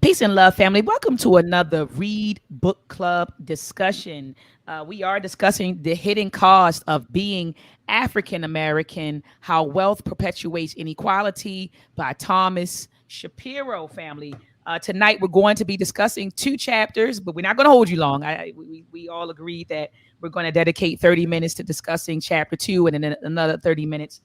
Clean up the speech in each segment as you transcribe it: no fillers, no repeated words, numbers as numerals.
Peace and love, family. Welcome to another Read Book Club discussion. We are discussing the hidden cost of being African American, how wealth perpetuates inequality by Thomas Shapiro, family. Tonight, we're going to be discussing two chapters, but we're not going to hold you long. We all agreed that we're going to dedicate 30 minutes to discussing chapter 2 and then another 30 minutes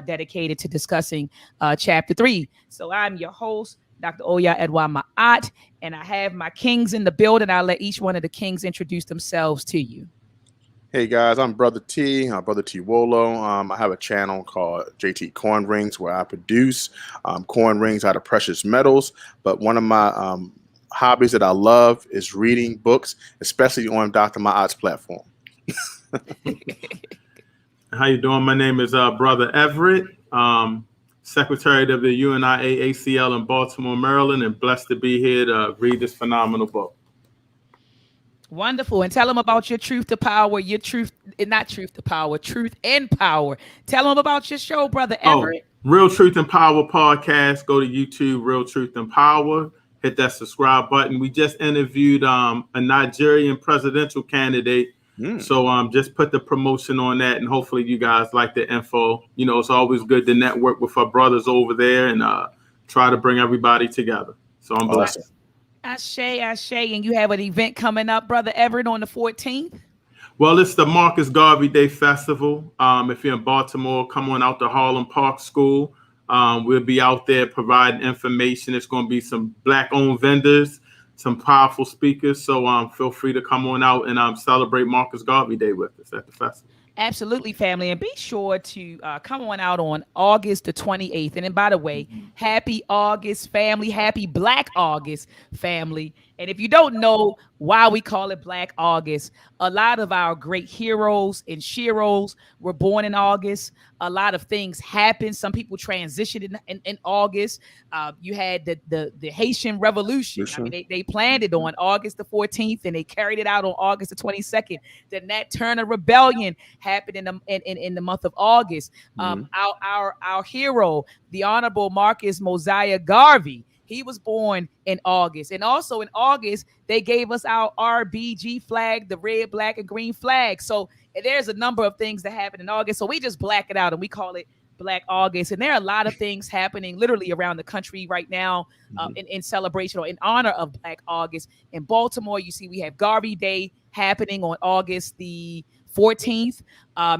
dedicated to discussing chapter 3. So I'm your host, Dr. Oya Edwa Ma'at, and I have my kings in the building. I'll let each one of the kings introduce themselves to you. Hey guys, I'm Brother T, Brother T Wolo. I have a channel called JT Coin Rings where I produce coin rings out of precious metals. But one of my hobbies that I love is reading books, especially on Dr. Ma'at's platform. How you doing? My name is Brother Everett, Secretary of the UNIA-ACL in Baltimore, Maryland, and blessed to be here to read this phenomenal book. Wonderful. And tell them about your truth to power, your truth, not truth to power, truth and power. Tell them about your show, Brother Everett. Real Truth and Power podcast. Go to YouTube, Real Truth and Power. Hit that subscribe button. We just interviewed a Nigerian presidential candidate. So just put the promotion on that, and hopefully you guys like the info. You know, it's always good to network with our brothers over there and try to bring everybody together. So I'm blessed. Ashe. And you have an event coming up, Brother Everett, on the 14th? Well, it's the Marcus Garvey Day Festival. If you're in Baltimore, come on out to Harlem Park School. We'll be out there providing information. It's going to be some Black-owned vendors, some powerful speakers. So feel free to come on out and celebrate Marcus Garvey Day with us at the festival. Absolutely, family. And be sure to come on out on August the 28th. And then, by the way, happy August, family. Happy Black August, family. And if you don't know why we call it Black August, a lot of our great heroes and sheroes were born in August. A lot of things happened. Some people transitioned in August. You had the Haitian Revolution. I mean, they planned it on August the 14th and they carried it out on August the 22nd. The Nat Turner Rebellion happened in the month of August. Our hero, the Honorable Marcus Mosiah Garvey, he was born in August. And also in August, they gave us our RBG flag, the red, black, and green flag. So there's a number of things that happen in August. So we just black it out and we call it Black August. And there are a lot of things happening literally around the country right now in celebration or in honor of Black August. In Baltimore, you see we have Garvey Day happening on August the 14th.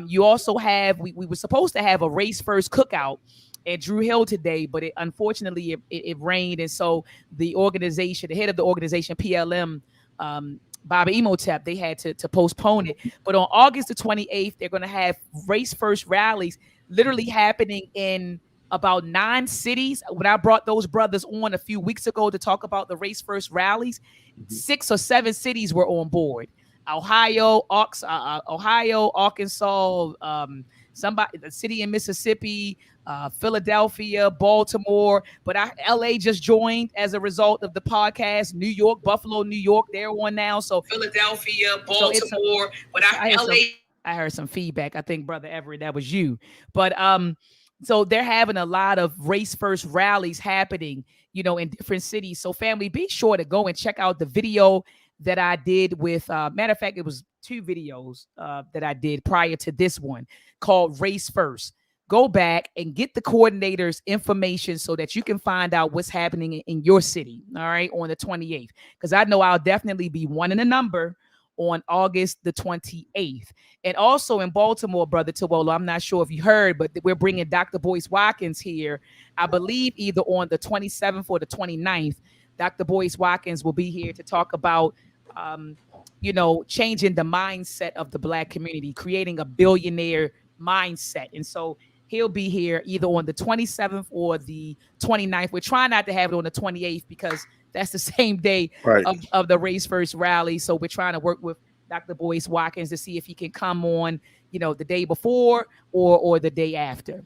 You also have, we were supposed to have a race first cookout at Drew Hill today, but unfortunately it rained. And so the organization, the head of the organization, PLM, Bobby Emotep, they had to postpone it. But on August the 28th, they're going to have race first rallies literally happening in about 9 cities. When I brought those brothers on a few weeks ago to talk about the race first rallies, 6 or 7 cities were on board. Ohio, Arkansas, the city in Mississippi, Philadelphia, Baltimore, but LA just joined as a result of the podcast. New York, Buffalo, New York, they're on now. So Philadelphia, Baltimore, but I heard some feedback. I think Brother Everett, that was you. But so they're having a lot of race first rallies happening, you know, in different cities. So family, be sure to go and check out the video that I did with, matter of fact, it was 2 videos that I did prior to this one called Race First. Go back and get the coordinators' information so that you can find out what's happening in your city, all right, on the 28th. Because I know I'll definitely be one in a number on August the 28th. And also in Baltimore, Brother Tawolo, I'm not sure if you heard, but we're bringing Dr. Boyce Watkins here, I believe either on the 27th or the 29th. Dr. Boyce Watkins will be here to talk about you know, changing the mindset of the Black community, creating a billionaire mindset. And so he'll be here either on the 27th or the 29th. We're trying not to have it on the 28th because that's the same day of the Race First rally. So we're trying to work with Dr. Boyce Watkins to see if he can come on, you know, the day before or the day after.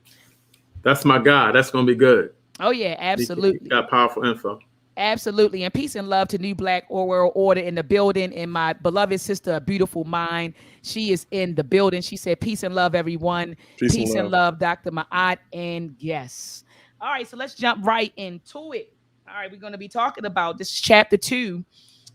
That's my guy. That's going to be good. Oh, yeah, absolutely. He got powerful info. Absolutely. And peace and love to New Black World Order in the building. And my beloved sister, A Beautiful Mind, she is in the building. She said, peace and love, everyone. Peace and love, Dr. Ma'at and guests. All right, so let's jump right into it. All right, we're going to be talking about this chapter 2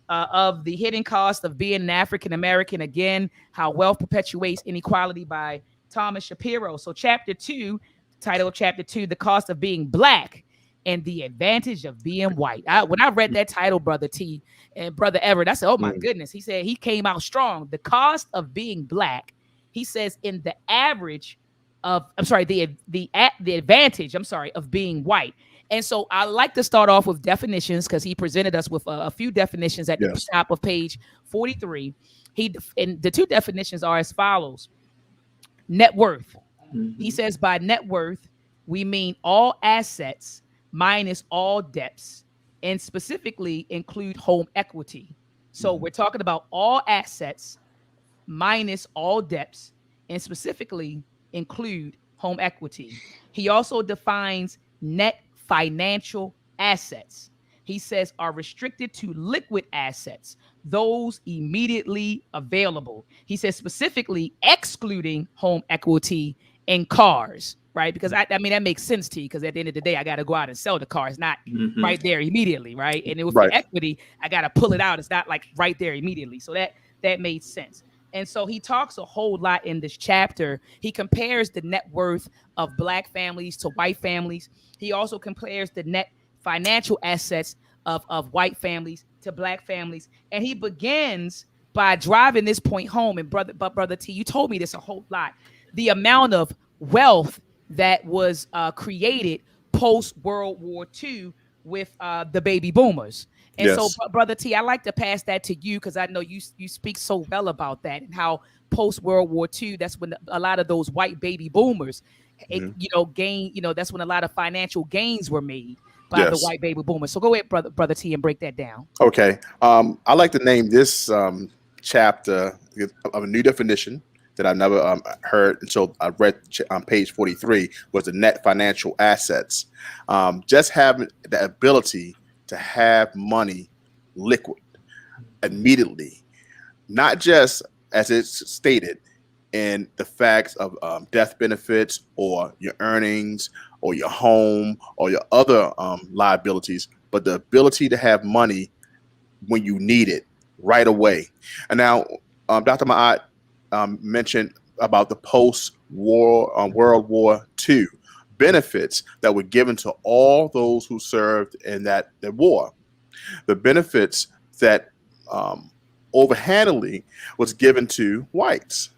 of The Hidden Cost of Being an African American. Again, How Wealth Perpetuates Inequality by Thomas Shapiro. So chapter 2, title of chapter 2, The Cost of Being Black and the Advantage of Being White. When I read that title, Brother T and Brother Everett, I said, oh my goodness. He said he came out strong. The cost of being black, he says, in the average of, the advantage, of being white. And so I like to start off with definitions because he presented us with a few definitions at the top of page 43. And the two definitions are as follows. Net worth. He says by net worth, we mean all assets minus all debts, and specifically include home equity. So we're talking about all assets minus all debts, and specifically include home equity. He also defines net financial assets. He says are restricted to liquid assets, those immediately available. He says specifically excluding home equity and cars, right? Because I mean, that makes sense to you, because at the end of the day, I got to go out and sell the car. It's not right there immediately, right? And with the equity, I got to pull it out. It's not like right there immediately. So that made sense. And so he talks a whole lot in this chapter. He compares the net worth of black families to white families. He also compares the net financial assets of white families to black families. And he begins by driving this point home. And brother T, you told me this a whole lot. The amount of wealth that was created post World War II with the baby boomers. And so, Brother T, I like to pass that to you because I know you speak so well about that and how post World War II, that's when a lot of those white baby boomers, gain, that's when a lot of financial gains were made by the white baby boomers. So go ahead, Brother T, and break that down. Okay. I like to name this chapter of a new definition that I never heard until I read on page 43 was the net financial assets. Just having the ability to have money liquid immediately, not just as it's stated in the facts of death benefits or your earnings or your home or your other liabilities, but the ability to have money when you need it right away. And now, Dr. Ma'at mentioned about the post-war World War II benefits that were given to all those who served in that war. The benefits that overhandedly was given to whites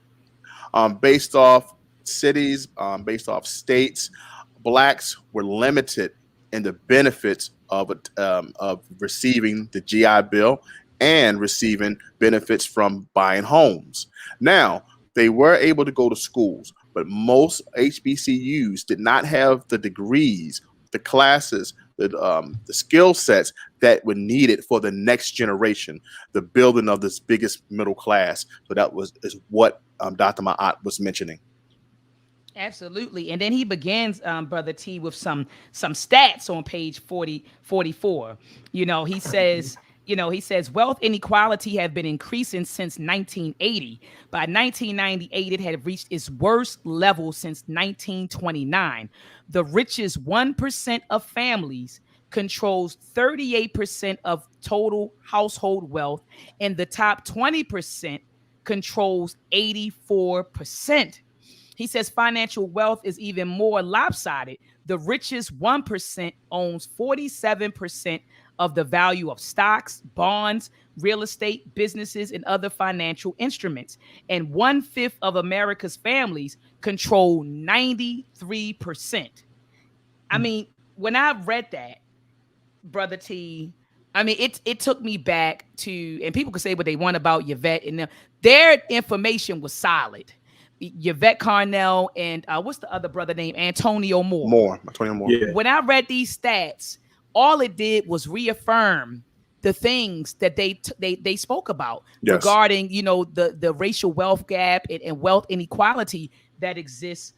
based off cities, based off states. Blacks were limited in the benefits of receiving the GI Bill and receiving benefits from buying homes. Now, they were able to go to schools, but most HBCUs did not have the degrees, the classes, the skill sets that were needed for the next generation, the building of this biggest middle class. So that is what Dr. Ma'at was mentioning. Absolutely. And then he begins, Brother T, with some stats on page 44. He says wealth inequality have been increasing since 1980. By 1998, it had reached its worst level since 1929. The richest 1% of families controls 38% of total household wealth, and the top 20% controls 84%. He says financial wealth is even more lopsided. The richest 1% owns 47% of the value of stocks, bonds, real estate, businesses, and other financial instruments. And 1/5 of America's families control 93%. I mean, when I read that, Brother T, I mean, it took me back to, and people could say what they want about Yvette and them. Their information was solid. Yvette Carnell and what's the other brother named Antonio Moore. Antonio Moore. Yeah. When I read these stats, all it did was reaffirm the things that they spoke about regarding, the racial wealth gap and wealth inequality that exists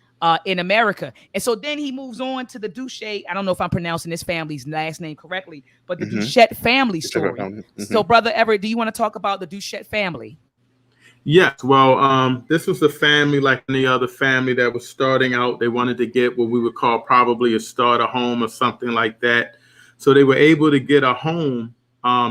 in America. And so then he moves on to the Duche. I don't know if I'm pronouncing this family's last name correctly, but the Duchette family story. So, Brother Everett, do you want to talk about the Duchette family? Yes. Well, this was a family like any other family that was starting out. They wanted to get what we would call probably a starter home or something like that. So they were able to get a home.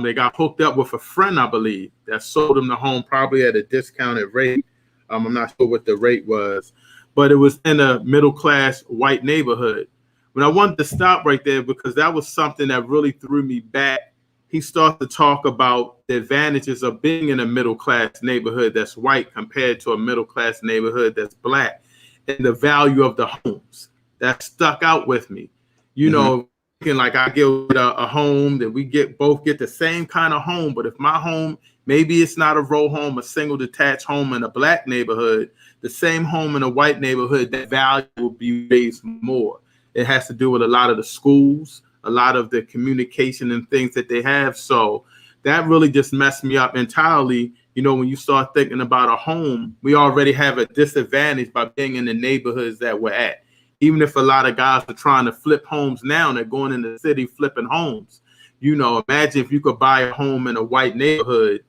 They got hooked up with a friend, I believe, that sold them the home probably at a discounted rate. I'm not sure what the rate was, but it was in a middle-class white neighborhood. When I wanted to stop right there because that was something that really threw me back. He started to talk about the advantages of being in a middle-class neighborhood that's white compared to a middle-class neighborhood that's black, and the value of the homes. That stuck out with me. You know, like I get a home that we both get the same kind of home, but if my home, maybe it's not a row home, a single detached home in a black neighborhood, the same home in a white neighborhood, that value will be raised more. It has to do with a lot of the schools, a lot of the communication and things that they have. So that really just messed me up entirely. You know, when you start thinking about a home, we already have a disadvantage by being in the neighborhoods that we're at. Even if a lot of guys are trying to flip homes now, they're going in the city flipping homes. You know, imagine if you could buy a home in a white neighborhood.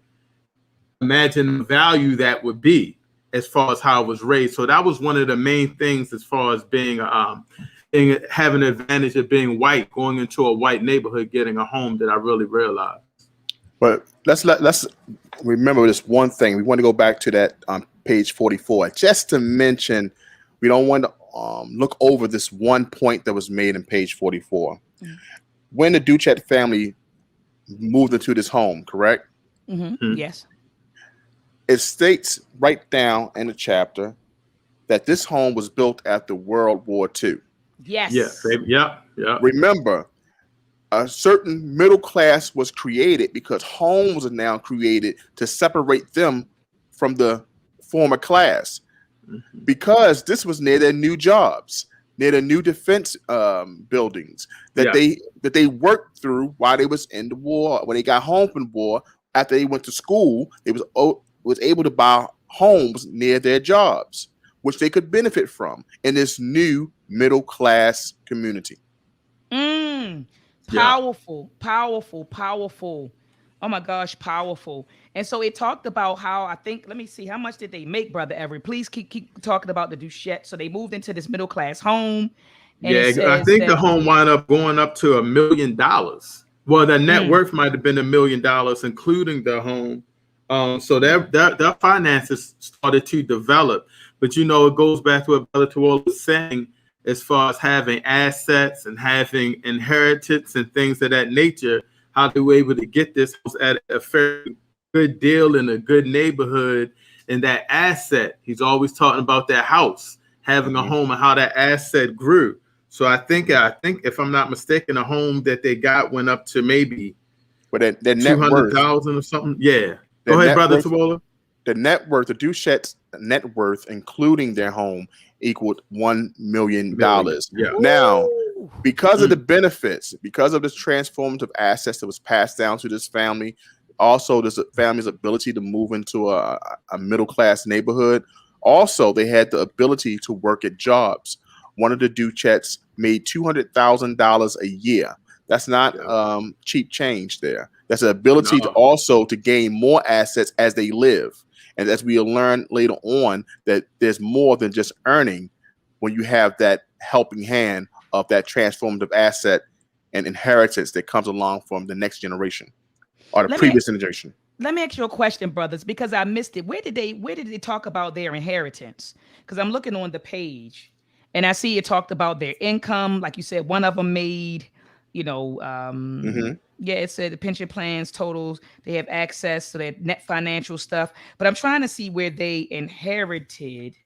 Imagine the value that would be as far as how it was raised. So that was one of the main things as far as being having an advantage of being white, going into a white neighborhood, getting a home that I really realized. But let's remember this one thing. We want to go back to that on page 44, just to mention. We don't want to look over this one point that was made in page 44. When the Duchette family moved into this home, correct? Yes. It states right down in the chapter that this home was built after World War II. Yes. Yeah. Remember, a certain middle class was created because homes are now created to separate them from the former class. Because this was near their new jobs, near the new defense buildings that they worked through while they was in the war. When they got home from the war, after they went to school, they was able to buy homes near their jobs, which they could benefit from in this new middle class community. Powerful. Oh my gosh, powerful. And so it talked about how, I think, let me see, how much did they make, Brother Everett? Please keep talking about the Duchette. So they moved into this middle class home. And I think the home wound up going up to $1 million. Well, the net worth might have been $1 million, including the home. So their finances started to develop. But, you know, it goes back to what Brother Terwell was saying as far as having assets and having inheritance and things of that nature. How they were able to get this house at a fairly good deal in a good neighborhood, and that asset. He's always talking about that house, having a home, and how that asset grew. So I think if I'm not mistaken, a home that they got went up to maybe their net 200,000 or something. Yeah. Go ahead, Brother Tawola. The net worth, the Duchette's net worth, including their home, equaled $1 million. Yeah. Now, because of the benefits, because of this transformative assets that was passed down to this family, also this family's ability to move into a middle-class neighborhood, also they had the ability to work at jobs. One of the Duchettes made $200,000 a year. That's not cheap change there. That's an ability to also to gain more assets as they live. And as we'll learn later on, that there's more than just earning when you have that helping hand of that transformative asset and inheritance that comes along from the next generation or the previous generation. Let me ask you a question, brothers, because I missed it. Where did they talk about their inheritance? Because I'm looking on the page and I see it talked about their income. Like you said, one of them made, it said the pension plans totals, they have access to their net financial stuff. But I'm trying to see where they inherited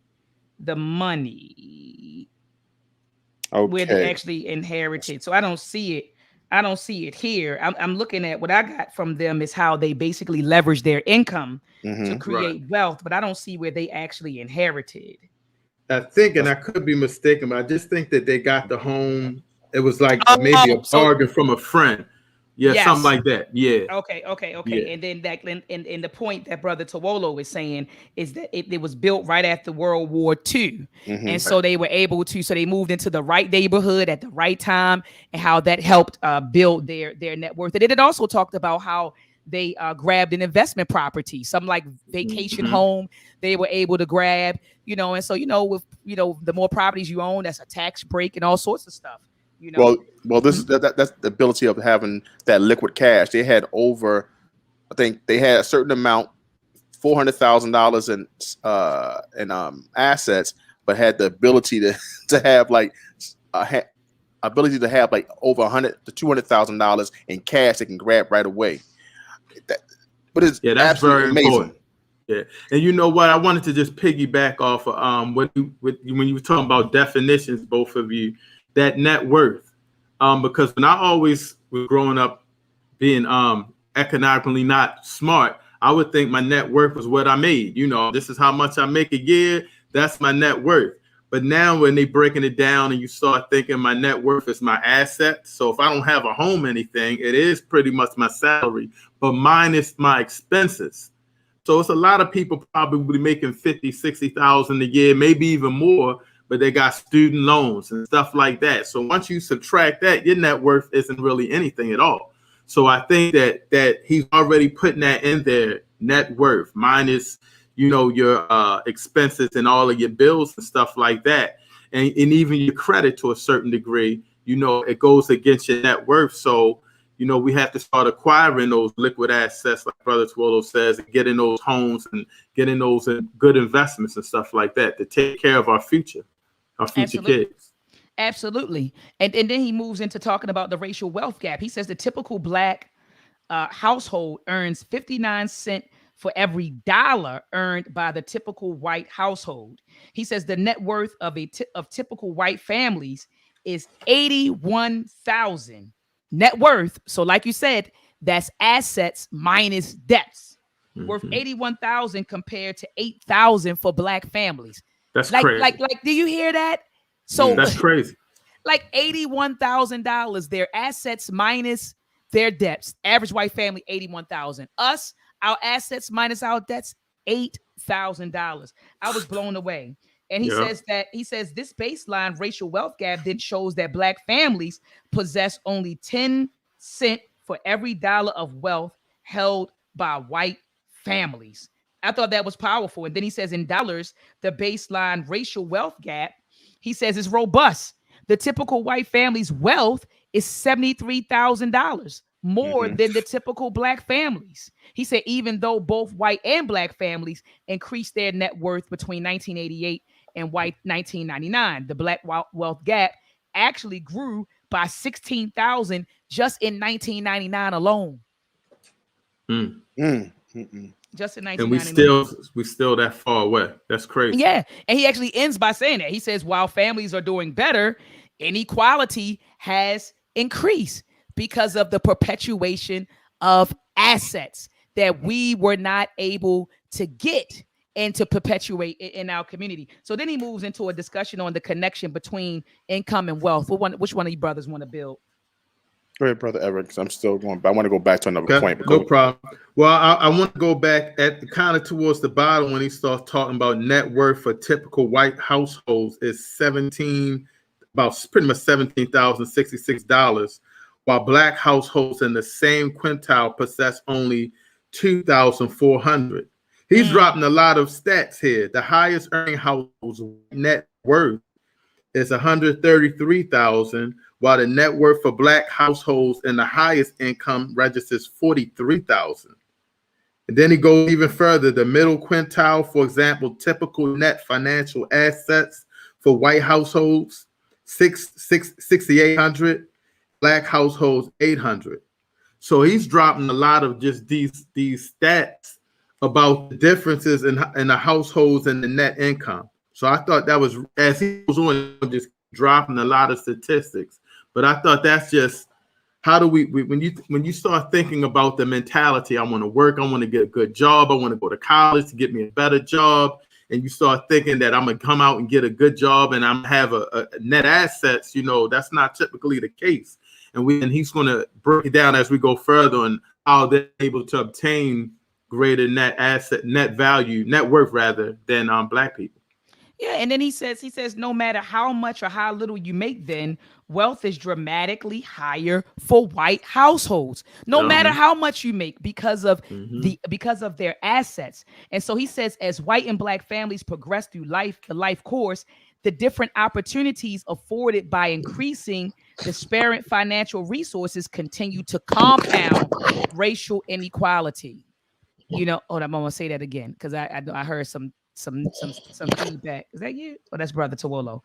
the money. Okay. Where they actually inherited. So I don't see it here. I'm looking at what I got from them is how they basically leverage their income to create wealth, but I don't see where they actually inherited. I think, and I could be mistaken, but I just think that they got the home. It was like maybe a bargain from a friend. Yeah, yes. Something like that. Yeah. Okay. Yeah. And then and the point that Brother Tawolo is saying is that it was built right after World War II. And so they were able to, so they moved into the right neighborhood at the right time, and how that helped build their net worth. And it also talked about how they grabbed an investment property, some like vacation home they were able to grab, and so, with, the more properties you own, that's a tax break and all sorts of stuff. You know. Well, this is that's the ability of having that liquid cash. They had over, I think they had a certain amount, $400,000 in assets, but had the ability to have like ability to have like over $100,000 to $200,000 in cash they can grab right away. But it's that's absolutely very amazing. important. Yeah, and you know what? I wanted to just piggyback off of when you were talking about definitions, both of you, that net worth. Because when I always was growing up being economically not smart, I would think my net worth was what I made. You know, this is how much I make a year. That's my net worth. But now when they breaking it down and you start thinking my net worth is my asset. So if I don't have a home, anything, it is pretty much my salary, but minus my expenses. So it's a lot of people probably making 50, 60,000 a year, maybe even more, but they got student loans and stuff like that. So once you subtract that, your net worth isn't really anything at all. So I think that he's already putting that in there, net worth minus, you know, your expenses and all of your bills and stuff like that. And even your credit to a certain degree, you know, it goes against your net worth. So, you know, we have to start acquiring those liquid assets, like Brother Twillo says, and getting those homes and getting those good investments and stuff like that to take care of our future kids. Absolutely. And then he moves into talking about the racial wealth gap. He says the typical Black household earns 59 cents for every dollar earned by the typical white household. He says the net worth of typical white families is 81,000 net worth. So like you said, that's assets minus debts. Worth 81,000 compared to 8,000 for Black families. That's crazy. Like, do you hear that? So that's crazy. Like $81,000, their assets minus their debts. Average white family, 81,000. Us, our assets minus our debts, $8,000. I was blown away. And he says this baseline racial wealth gap then shows that Black families possess only 10 cents for every dollar of wealth held by white families. I thought that was powerful. And then he says in dollars, the baseline racial wealth gap, he says, is robust. The typical white family's wealth is $73,000 more than the typical Black families. He said, even though both white and Black families increased their net worth between 1988 and white 1999, the Black wealth gap actually grew by 16,000 just in 1999 alone. Just in 1999. And we still that far away. That's crazy. Yeah. And he actually ends by saying that. He says, while families are doing better, inequality has increased because of the perpetuation of assets that we were not able to get and to perpetuate in our community. So then he moves into a discussion on the connection between income and wealth. Which one of you brothers want to build? Go ahead, Brother Everett, because I'm still going. I want to go back to another point. No problem. Well, I want to go back at kind of towards the bottom when he starts talking about net worth for typical white households is pretty much $17,066, while Black households in the same quintile possess only $2,400. He's dropping a lot of stats here. The highest earning households net worth is $133,000. While the net worth for Black households in the highest income registers $43,000. And then he goes even further. The middle quintile, for example, typical net financial assets for white households, $6,800, Black households, $800. So he's dropping a lot of just these stats about the differences in the households and the net income. So I thought that was, as he goes on, just dropping a lot of statistics. But I thought that's just how do we when you start thinking about the mentality, I want to work, I want to get a good job, I want to go to college to get me a better job, and you start thinking that I'm gonna come out and get a good job and I'm have a net assets, you know, that's not typically the case. And he's gonna break it down as we go further on how they're able to obtain greater net worth rather than Black people. Yeah, and then he says no matter how much or how little you make, then wealth is dramatically higher for white households. No matter how much you make, because of their assets. And so he says, as white and Black families progress through life, the life course, the different opportunities afforded by increasing disparate financial resources continue to compound racial inequality. Hold on, I'm gonna say that again because I heard some feedback. Is that you? Oh, that's Brother Tawolo.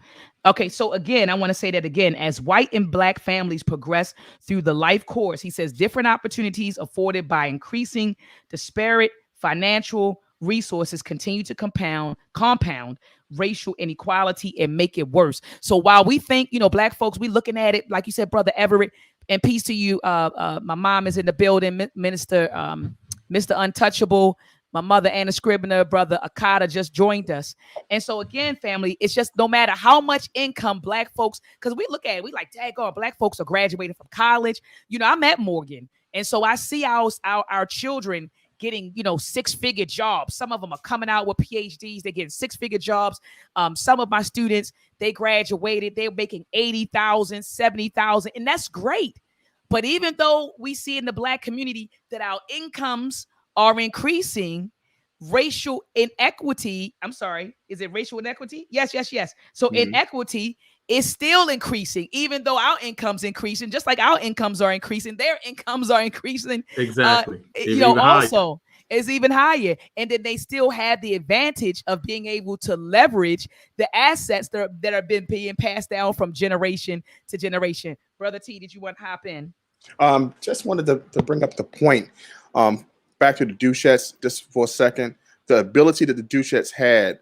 Okay, so again, I want to say that again. As white and black families progress through the life course, he says different opportunities afforded by increasing disparate financial resources continue to compound racial inequality and make it worse. So while we think, black folks, we looking at it like you said, Brother Everett, and peace to you. My mom is in the building, Minister Mr. Untouchable. My mother, Anna Scribner, brother Akata just joined us. And so again, family, it's just no matter how much income black folks, because we look at it, we like, daggone, black folks are graduating from college. I'm at Morgan. And so I see our children getting, 6-figure jobs. Some of them are coming out with PhDs. They're getting 6-figure jobs. Some of my students, they graduated. They're making 80,000, 70,000, and that's great. But even though we see in the black community that our incomes are increasing, racial inequity, I'm sorry, is it racial inequity? Yes. So inequity is still increasing, even though our income's increasing, just like our incomes are increasing, their incomes are increasing. Exactly. Also, is even higher. And then they still have the advantage of being able to leverage the assets that are being passed down from generation to generation. Brother T, did you want to hop in? Just wanted to bring up the point. Back to the Duchettes just for a second. The ability that the Duchettes had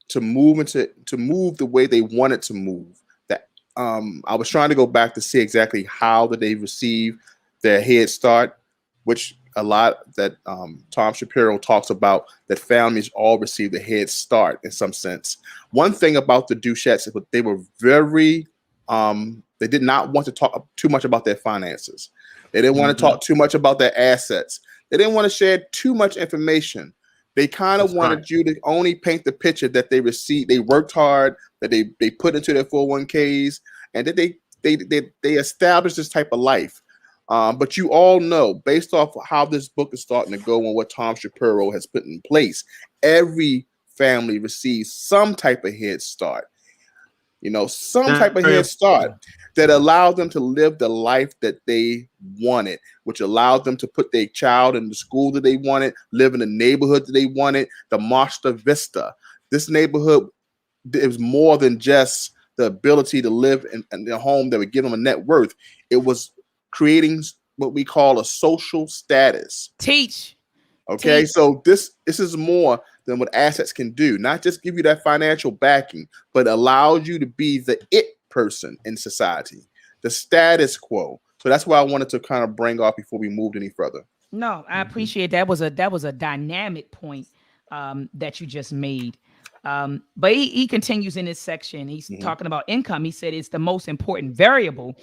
to move the way they wanted to move. That I was trying to go back to see exactly how did they receive their head start, which a lot that Tom Shapiro talks about, that families all receive the head start in some sense. One thing about the Duchettes is that they were very they did not want to talk too much about their finances. They didn't want to talk too much about their assets. They didn't want to share too much information. They kind of wanted you to only paint the picture that they received, they worked hard, that they put into their 401ks, and that they established this type of life. But you all know, based off of how this book is starting to go and what Tom Shapiro has put in place, every family receives some type of head start. Some type of head start that allowed them to live the life that they wanted, which allowed them to put their child in the school that they wanted, live in the neighborhood that they wanted, the Master Vista. This neighborhood is more than just the ability to live in a home that would give them a net worth. It was creating what we call a social status. Teach. Okay, so this is more than what assets can do. Not just give you that financial backing, but allows you to be the it person in society, the status quo. So that's why I wanted to kind of bring off before we moved any further. No, I appreciate that. That was a dynamic point that you just made. But he continues in this section. He's talking about income. He said it's the most important variable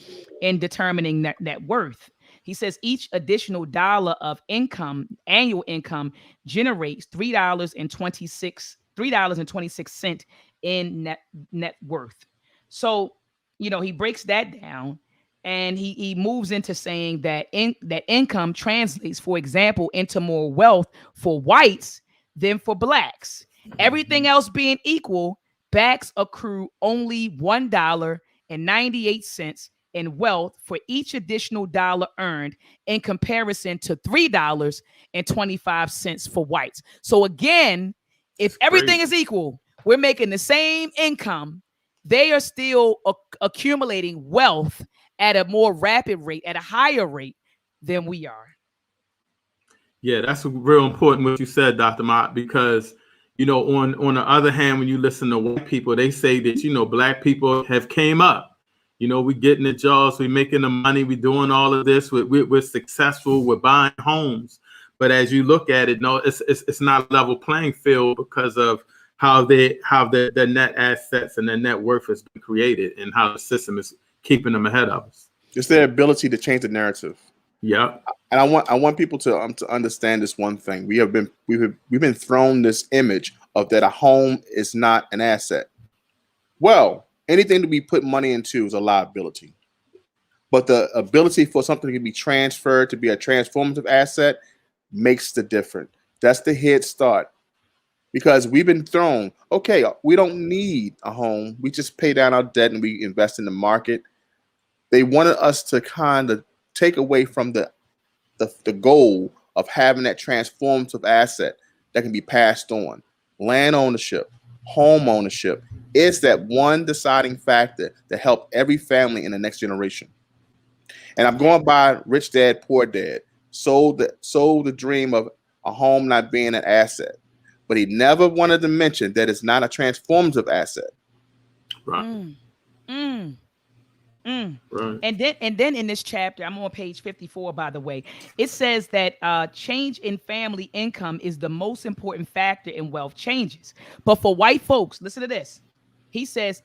in determining net worth. He says each additional dollar of income, annual income, generates $3.26 in net worth. So, he breaks that down, and he moves into saying that that income translates, for example, into more wealth for whites than for blacks. Everything else being equal, blacks accrue only $1.98 in wealth for each additional dollar earned, in comparison to $3.25 for whites. So again, if everything is equal, we're making the same income, they are still accumulating wealth at a more rapid rate, at a higher rate than we are. Yeah, that's real important what you said, Dr. Mott, because on the other hand, when you listen to white people, they say that black people have came up. We getting the jobs, we making the money, we doing all of this, we're successful, we're buying homes. But as you look at it, no, it's not a level playing field because of how their net assets and their net worth has been created and how the system is keeping them ahead of us. It's their ability to change the narrative. Yeah. And I want people to understand this one thing. We've been thrown this image of that a home is not an asset. Well, anything that we put money into is a liability. But the ability for something to be transferred to be a transformative asset makes the difference. That's the head start. because we've been thrown, okay, we don't need a home. We just pay down our debt and we invest in the market. They wanted us to kind of take away from the goal of having that transformative asset that can be passed on. Land ownership, home ownership is that one deciding factor to help every family in the next generation. And I'm going by Rich Dad, Poor Dad. Sold the dream of a home not being an asset. But he never wanted to mention that it's not a transformative asset. Right. Mm. Right. And then in this chapter, I'm on page 54, by the way, it says that change in family income is the most important factor in wealth changes. But for white folks, listen to this. He says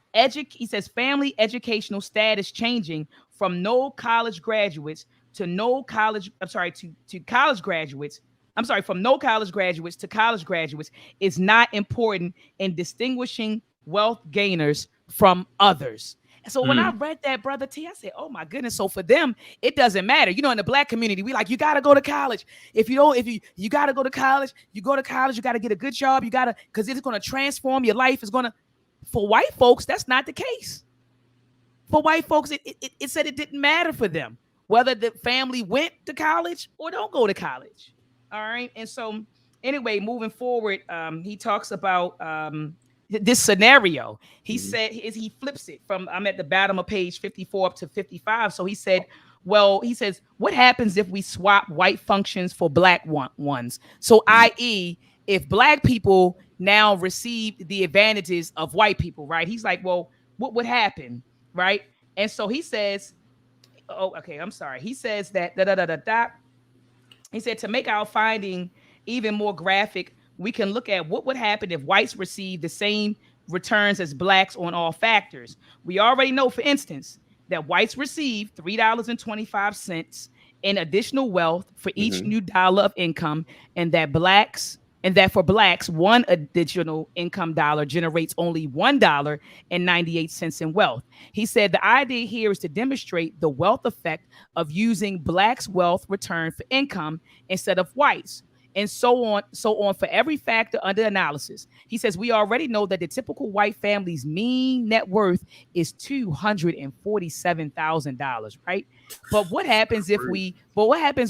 family educational status changing from no college graduates to no college, I'm sorry, to college graduates. I'm sorry, from no college graduates to college graduates is not important in distinguishing wealth gainers from others. So when I read that, Brother T, I said, oh my goodness. So for them, it doesn't matter. You know, in the black community, we like, you got to go to college. If you don't, if you got to go to college, you go to college, you got to get a good job. You got to, because it's going to transform your life. It's going to, for white folks, that's not the case. For white folks, it said it didn't matter for them whether the family went to college or don't go to college. All right. And so anyway, moving forward, he talks about this scenario. He said he flips it from, I'm at the bottom of page 54 up to 55. So he said, well, he says, what happens if we swap white functions for black ones? So i.e., if black people now receive the advantages of white people, right? He's like, well, what would happen? Right. And so he says, oh, okay, I'm sorry. He says that he said to make our finding even more graphic, we can look at what would happen if whites receive the same returns as blacks on all factors. We already know, for instance, that whites receive $3.25 in additional wealth for each new dollar of income, and that for blacks, one additional income dollar generates only $1.98 in wealth. He said the idea here is to demonstrate the wealth effect of using blacks' wealth return for income instead of whites, and so on for every factor under analysis. He says we already know that the typical white family's mean net worth is $247,000, right? But what happens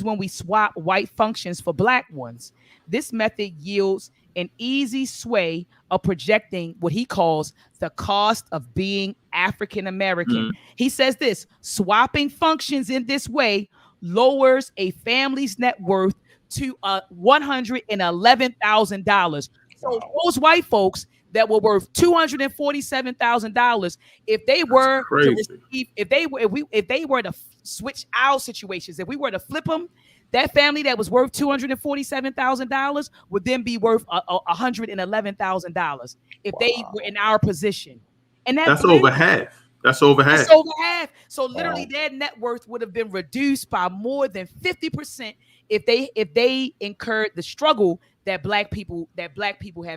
when we swap white functions for black ones? This method yields an easy sway of projecting what he calls the cost of being African American. He says this: swapping functions in this way lowers a family's net worth to $111,000. So those white folks that were worth $247,000, if they were to receive, if they were to switch our situations, if we were to flip them, that family that was worth $247,000 would then be worth $111,000 if they were in our position. And that's over half. That's over half. That's over half. So literally, their net worth would have been reduced by more than 50% if they incurred the struggle that black people have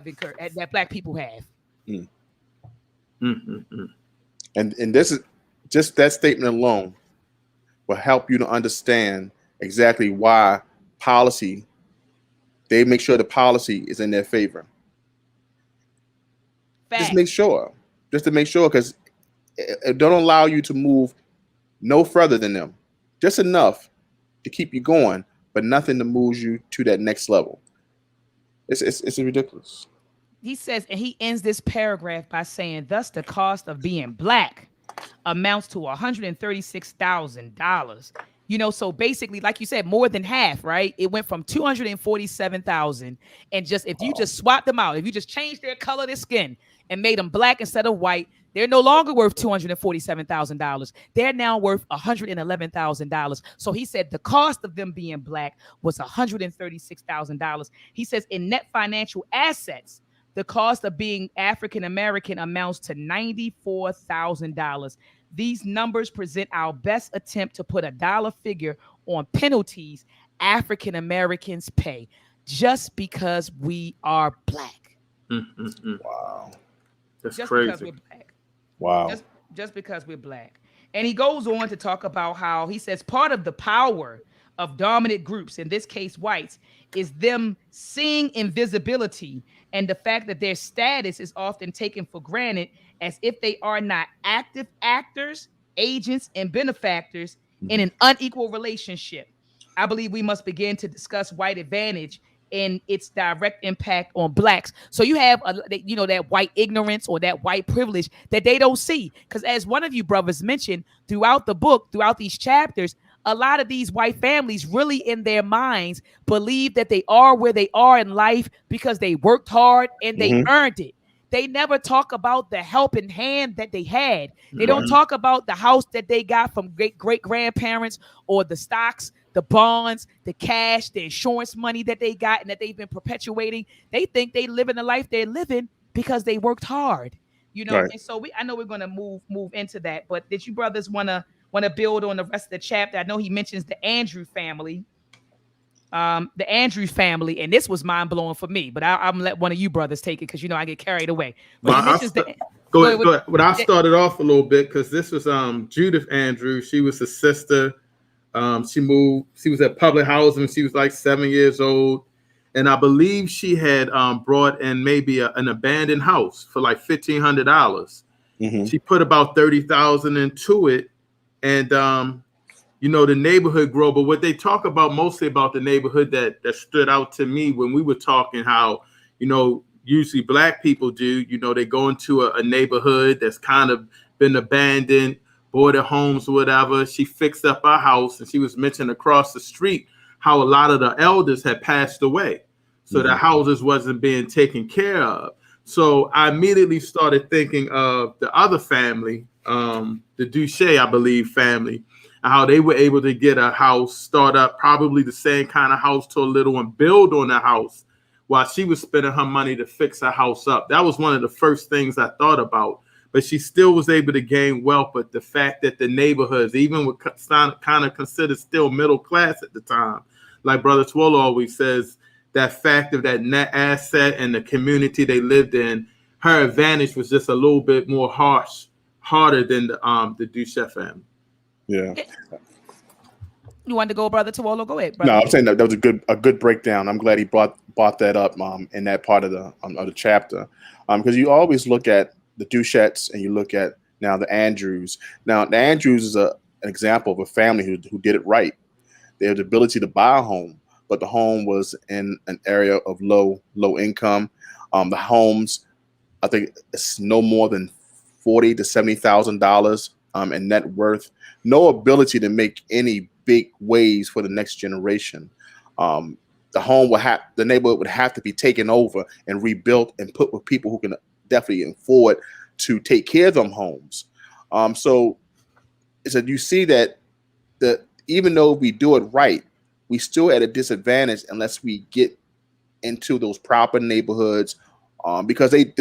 incurred, that black people have. And this is just that statement alone will help you to understand exactly why they make sure the policy is in their favor. Fact. Just to make sure, because it don't allow you to move no further than them, just enough to keep you going, but nothing to move you to that next level. It's ridiculous. He says, and he ends this paragraph by saying, thus the cost of being black amounts to $136,000. You know, so basically, like you said, more than half, right? It went from 247,000, and just if you just swap them out, if you just change their color, their skin, and made them black instead of white, they're no longer worth $247,000. They're now worth $111,000. So he said the cost of them being black was $136,000. He says in net financial assets, the cost of being African American amounts to $94,000. These numbers present our best attempt to put a dollar figure on penalties African Americans pay just because we are black. Wow. That's just crazy. Because we're black. Wow. Just because we're black. And he goes on to talk about how he says part of the power of dominant groups, in this case whites, is them seeing invisibility and the fact that their status is often taken for granted as if they are not active actors, agents, and benefactors in an unequal relationship. I believe we must begin to discuss white advantage and its direct impact on blacks. So you have that white ignorance or that white privilege that they don't see. Because as one of you brothers mentioned throughout the book, throughout these chapters, a lot of these white families really in their minds believe that they are where they are in life because they worked hard and they earned it. They never talk about the helping hand that they had. They don't talk about the house that they got from great grandparents, or the stocks, the bonds, the cash, the insurance money that they got and that they've been perpetuating. They think they live in the life they're living because they worked hard, Right. And so I know we're going to move into that. But did you brothers want to build on the rest of the chapter? I know he mentions the Andrew family. And this was mind blowing for me, but I'm gonna let one of you brothers take it because I get carried away. But he mentions go ahead. But I started off a little bit because this was Judith Andrews. She was a sister. She moved. She was at public housing. She was like 7 years old, and I believe she had brought in maybe an abandoned house for like $1,500. She put about 30,000 into it, and the neighborhood grow. But what they talk about mostly about the neighborhood that stood out to me when we were talking, how, usually black people do, they go into a neighborhood that's kind of been abandoned, boarded homes or whatever. She fixed up our house, and she was mentioning across the street how a lot of the elders had passed away. So the houses wasn't being taken care of. So I immediately started thinking of the other family, the Duché, I believe, family, how they were able to get a house, start up probably the same kind of house to a little and build on the house while she was spending her money to fix her house up. That was one of the first things I thought about. But she still was able to gain wealth. But the fact that the neighborhoods, even with kind of considered still middle class at the time, like Brother Twolo always says, that fact of that net asset and the community they lived in, her advantage was just a little bit more harder than the Duché family. Yeah. You wanted to go, Brother Twolo? Go ahead, brother. No, I'm saying that was a good breakdown. I'm glad he brought that up in that part of the chapter, because you always look at the Duchets and you look at now the Andrews. Now the Andrews is an example of a family who did it right. They had the ability to buy a home, but the home was in an area of low income. The homes, I think, it's no more than $40,000 to $70,000 in net worth. No ability to make any big waves for the next generation. The neighborhood would have to be taken over and rebuilt and put with people who can definitely afford to take care of them homes. So you see that even though we do it right, we still at a disadvantage unless we get into those proper neighborhoods, because I think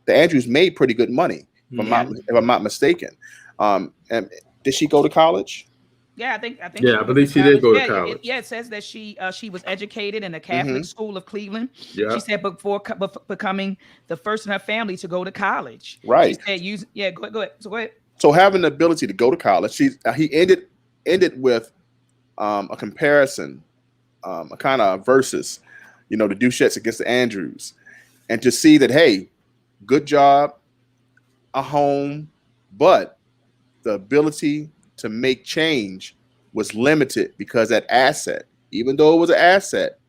the Andrews made pretty good money, if I'm not mistaken. And did she go to college? Yeah, I think. Yeah, I believe she did go to college. It says that she was educated in the Catholic School of Cleveland. Yeah. She said before becoming the first in her family to go to college. Right. She said, go ahead. So go ahead. So having the ability to go to college, he ended with a comparison, a kind of versus, the Duchets against the Andrews, and to see that, hey, good job, a home, but the ability to make change was limited because that asset, even though it was an asset,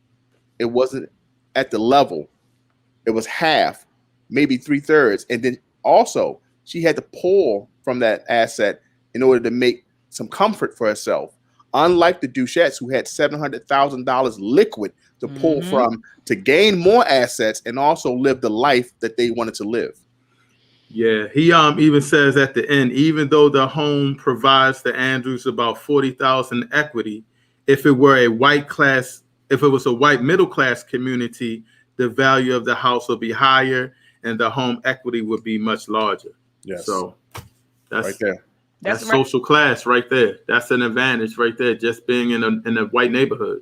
it wasn't at the level. It was half, maybe 3/3. And then also she had to pull from that asset in order to make some comfort for herself. Unlike the Duchets, who had $700,000 liquid to pull from to gain more assets and also live the life that they wanted to live. Yeah, he even says at the end, even though the home provides the Andrews about 40,000 equity, if it was a white middle class community, the value of the house would be higher and the home equity would be much larger. Yes. So that's right there. That's social class right there. That's an advantage right there, just being in a white neighborhood.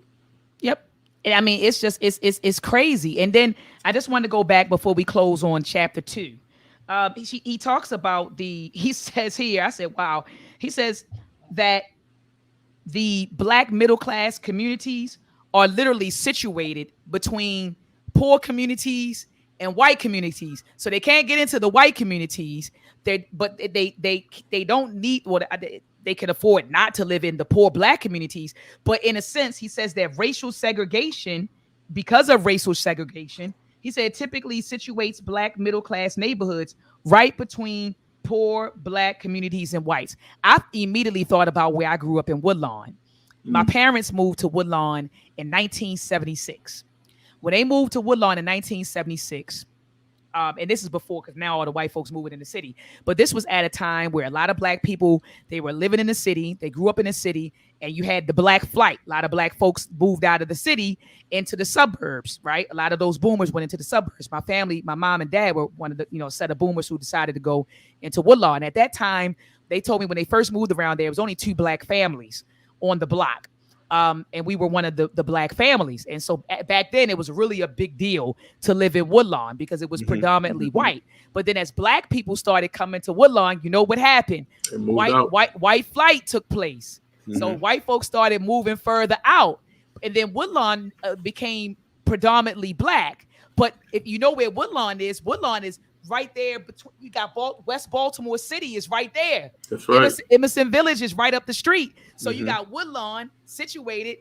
Yep. I mean, it's just it's crazy. And then I just want to go back before we close on chapter 2. He talks about he says here, I said, wow. He says that the black middle class communities are literally situated between poor communities and white communities. So they can't get into the white communities. They don't need what they can afford not to live in the poor black communities. But in a sense, he says that racial segregation, because of racial segregation, he said typically situates black middle class neighborhoods right between poor black communities and whites. I immediately thought about where I grew up in Woodlawn. My parents moved to Woodlawn in 1976. When they moved to Woodlawn in 1976, and this is before, because now all the white folks moving in the city. But this was at a time where a lot of black people, they were living in the city, they grew up in the city, and you had the black flight. A lot of black folks moved out of the city into the suburbs, right? A lot of those boomers went into the suburbs. My family, my mom and dad were one of the, set of boomers who decided to go into Woodlawn. At that time, they told me when they first moved around there was only 2 black families on the block. And we were one of the black families. And so back then it was really a big deal to live in Woodlawn because it was predominantly white. But then as black people started coming to Woodlawn, you know what happened? White flight took place. So white folks started moving further out. And then Woodlawn became predominantly black. But if you know where Woodlawn is right there between, you got West Baltimore City is right there. That's right. Emerson Village is right up the street. So you got Woodlawn situated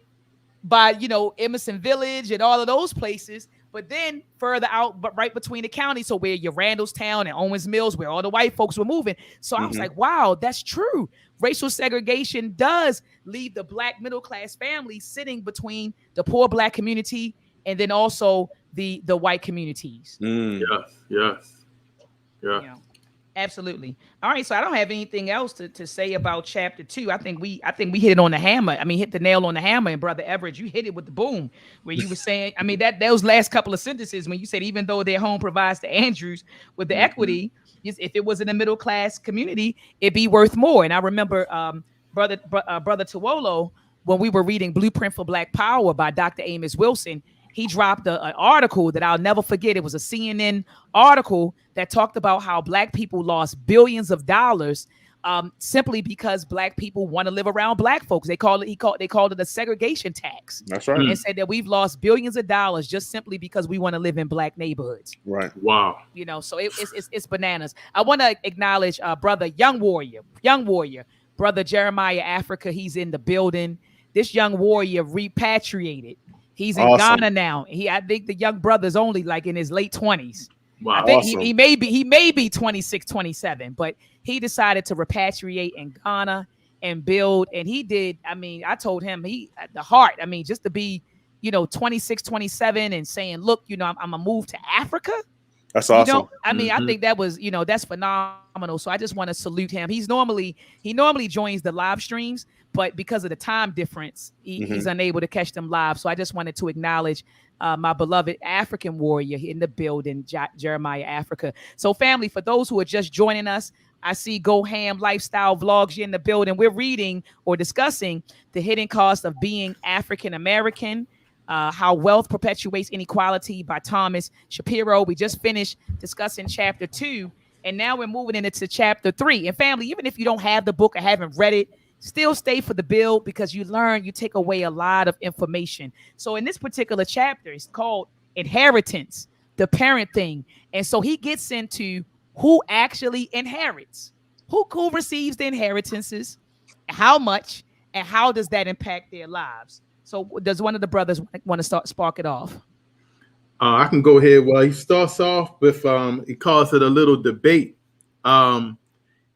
by, Emerson Village and all of those places, but then further out, but right between the counties. So where your Randallstown and Owens Mills, where all the white folks were moving. So I was like, wow, that's true. Racial segregation does leave the black middle class family sitting between the poor black community and then also the white communities. Yes. Yeah, absolutely. All right, so I don't have anything else to say about chapter 2. I think we hit it on the hammer. I mean, hit the nail on the hammer. And Brother Everett, you hit it with the boom, where you were saying, I mean, those last couple of sentences when you said, even though their home provides the Andrews with the equity, if it was in a middle class community, it'd be worth more. And I remember Brother Tuolo, when we were reading Blueprint for Black Power by Dr. Amos Wilson, he dropped an article that I'll never forget. It was a CNN article that talked about how black people lost billions of dollars simply because black people want to live around black folks. They called it a segregation tax. That's right. And said that we've lost billions of dollars just simply because we want to live in black neighborhoods. Right. Wow. So it's bananas. I want to acknowledge brother young warrior, brother Jeremiah Africa. He's in the building. This young warrior repatriated. He's in Ghana now. I think the young brother's only like in his late 20s. Wow. I think he may be 26, 27, but he decided to repatriate in Ghana and build. And he did. I mean, I told him just to be, 26, 27 and saying, look, I'm gonna move to Africa. That's awesome. I think that was, that's phenomenal. So I just want to salute him. He normally joins the live streams, but because of the time difference, he's unable to catch them live. So I just wanted to acknowledge my beloved African warrior in the building, Jeremiah Africa. So family, for those who are just joining us, I see Go Ham Lifestyle Vlogs in the building. We're reading or discussing The Hidden Cost of Being African American. How Wealth Perpetuates Inequality by Thomas Shapiro. We just finished discussing chapter 2, and now we're moving into chapter 3. And family, even if you don't have the book or haven't read it, still stay for the build because you take away a lot of information. So in this particular chapter, it's called Inheritance, the Parent Thing. And so he gets into who actually inherits, who receives the inheritances, how much, and how does that impact their lives. So does one of the brothers want to spark it off? I can go ahead. Well, he starts off with, he calls it a little debate. And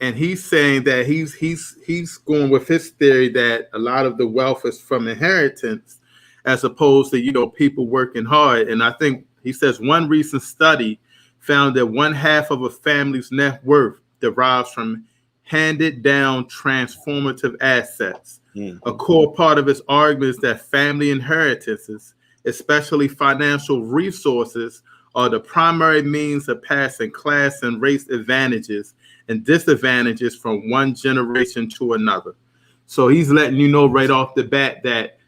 he's saying that he's going with his theory that a lot of the wealth is from inheritance as opposed to, people working hard. And I think he says one recent study found that 1/2 of a family's net worth derives from handed down transformative assets. A core part of his argument is that family inheritances, especially financial resources, are the primary means of passing class and race advantages and disadvantages from one generation to another. So he's letting you know right off the bat that,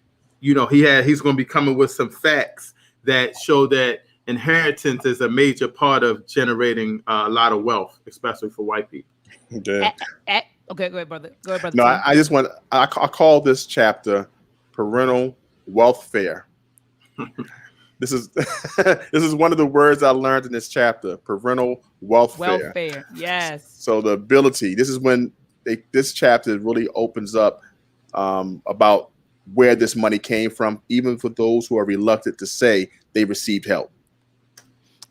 he's going to be coming with some facts that show that inheritance is a major part of generating a lot of wealth, especially for white people. Okay, go ahead, brother. Go ahead, brother No, T. I just want, I call this chapter parental welfare. This is this is one of the words I learned in this chapter, parental welfare. Welfare. Yes. So the ability, this is when this chapter really opens up about where this money came from, even for those who are reluctant to say they received help.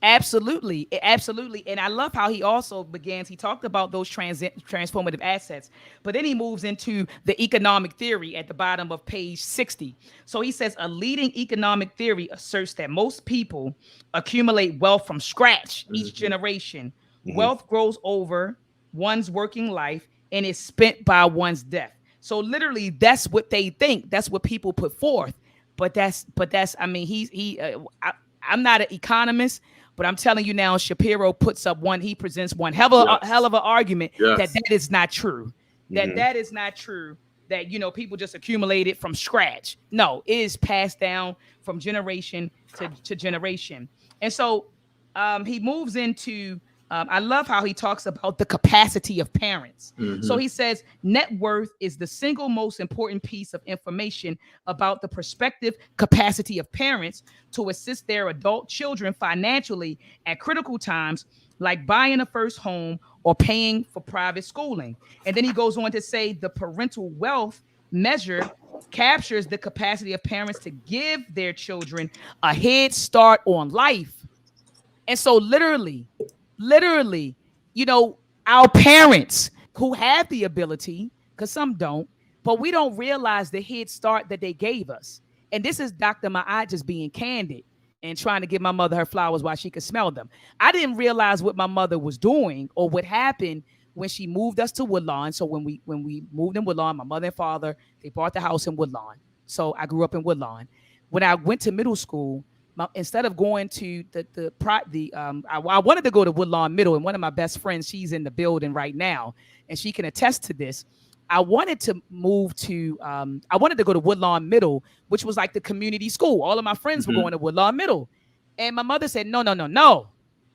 Absolutely. Absolutely. And I love how he also begins, he talked about those transformative assets, but then he moves into the economic theory at the bottom of page 60. So he says a leading economic theory asserts that most people accumulate wealth from scratch each generation. Wealth grows over one's working life and is spent by one's death. So literally that's what they think. That's what people put forth. But that's I mean, I'm not an economist, but I'm telling you now, Shapiro puts up one. He presents one hell of an argument that is not true. That is not true. That people just accumulate it from scratch. No, it is passed down from generation to generation. And so he moves into. I love how he talks about the capacity of parents. So he says net worth is the single most important piece of information about the prospective capacity of parents to assist their adult children financially at critical times, like buying a first home or paying for private schooling. And then he goes on to say the parental wealth measure captures the capacity of parents to give their children a head start on life. And so literally, our parents who have the ability, because some don't, but we don't realize the head start that they gave us. And this is Dr. Ma'at just being candid and trying to give my mother her flowers while she could smell them. I didn't realize what my mother was doing or what happened when she moved us to Woodlawn. So when we moved in Woodlawn, my mother and father, they bought the house in Woodlawn. So I grew up in Woodlawn. When I went to middle school, instead of going to I wanted to go to Woodlawn Middle, and one of my best friends, she's in the building right now, and she can attest to this. I wanted to go to Woodlawn Middle, which was like the community school. All of my friends were going to Woodlawn Middle, and my mother said, "No.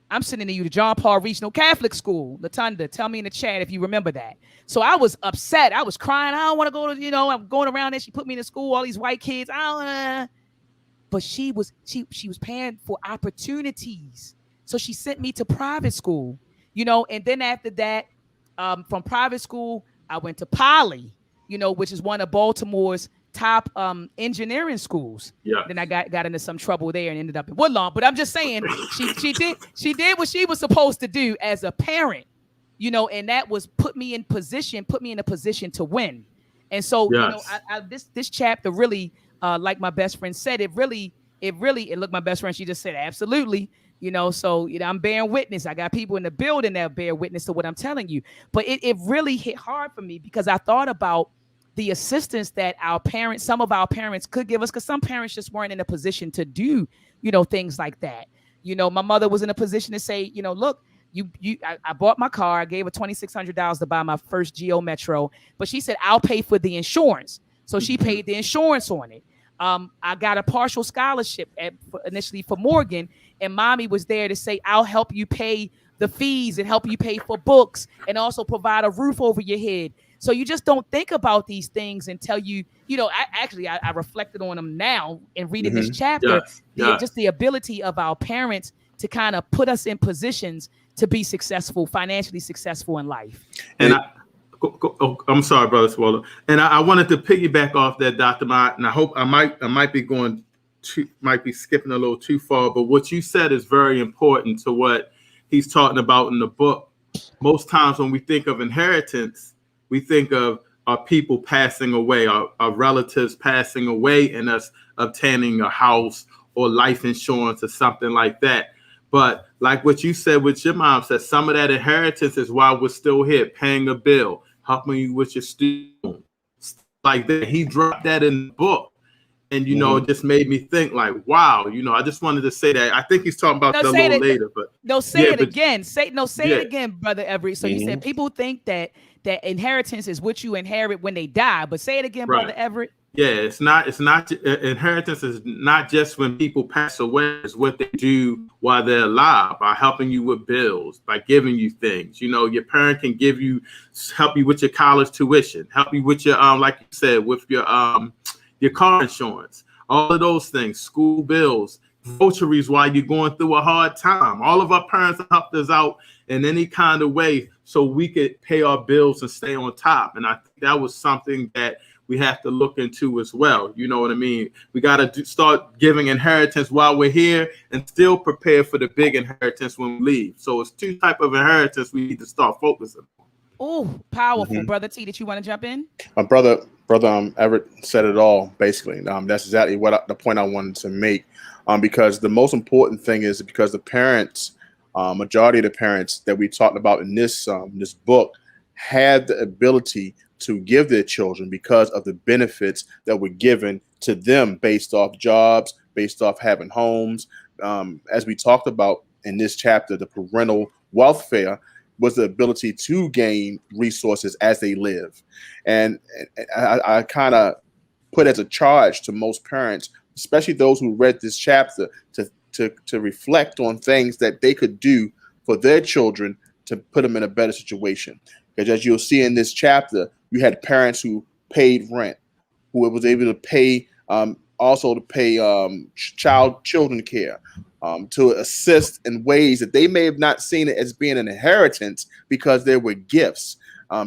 I'm sending you to John Paul Regional Catholic School." Latunda, tell me in the chat if you remember that. So I was upset. I was crying. I don't want to go to, I'm going around there. She put me in the school, all these white kids. But she was paying for opportunities. So she sent me to private school, and then after that, from private school, I went to Poly, which is one of Baltimore's top engineering schools. Yeah. Then I got into some trouble there and ended up in Woodlawn. But I'm just saying, she did what she was supposed to do as a parent, and that was put me in a position to win. And so, this chapter really, like my best friend said, it look, my best friend, she just said, absolutely, so, I'm bearing witness. I got people in the building that bear witness to what I'm telling you, but it really hit hard for me because I thought about the assistance that some of our parents could give us, because some parents just weren't in a position to do, things like that. My mother was in a position to say, look, I bought my car. I gave her $2,600 to buy my first Geo Metro, but she said, I'll pay for the insurance. So she paid the insurance on it. I got a partial scholarship initially for Morgan, and mommy was there to say, I'll help you pay the fees and help you pay for books and also provide a roof over your head. So you just don't think about these things until I reflected on them now in reading this chapter. Just the ability of our parents to kind of put us in positions to be successful, financially successful in life. And I'm sorry, Brother Swallow. And I wanted to piggyback off that, Dr. Mott, and I hope I might be skipping a little too far, but what you said is very important to what he's talking about in the book. Most times when we think of inheritance, we think of our people passing away, our relatives passing away, and us obtaining a house or life insurance or something like that. But like what you said, what your mom said, some of that inheritance is why we're still here, paying a bill, helping you with your student, like that. He dropped that in the book. And, it just made me think like, wow, I just wanted to say that. I think he's talking about that a little later. But it again. Say it again, Brother Everett. So you said people think that inheritance is what you inherit when they die. But say it again, Brother Everett. Yeah, it's not inheritance is not just when people pass away. It's what they do while they're alive, by helping you with bills, by giving you things. You know, your parent can help you with your college tuition, help you with your like you said, with your car insurance, all of those things, school bills, groceries while you're going through a hard time. All of our parents helped us out in any kind of way so we could pay our bills and stay on top. And I think that was something that we have to look into as well. You know what I mean? We got to start giving inheritance while we're here and still prepare for the big inheritance when we leave. So it's two types of inheritance we need to start focusing on. Oh, powerful. Brother T, did you want to jump in? My brother Everett said it all, basically. That's exactly the point I wanted to make. Because the most important thing is because the parents, majority of the parents that we talked about in this book had the ability to give their children because of the benefits that were given to them based off jobs, based off having homes. As we talked about in this chapter, the parental welfare was the ability to gain resources as they live. And I kind of put as a charge to most parents, especially those who read this chapter, to reflect on things that they could do for their children to put them in a better situation. Because as you'll see in this chapter, you had parents who paid rent, who was able to pay also to pay children care, to assist in ways that they may have not seen it as being an inheritance because there were gifts,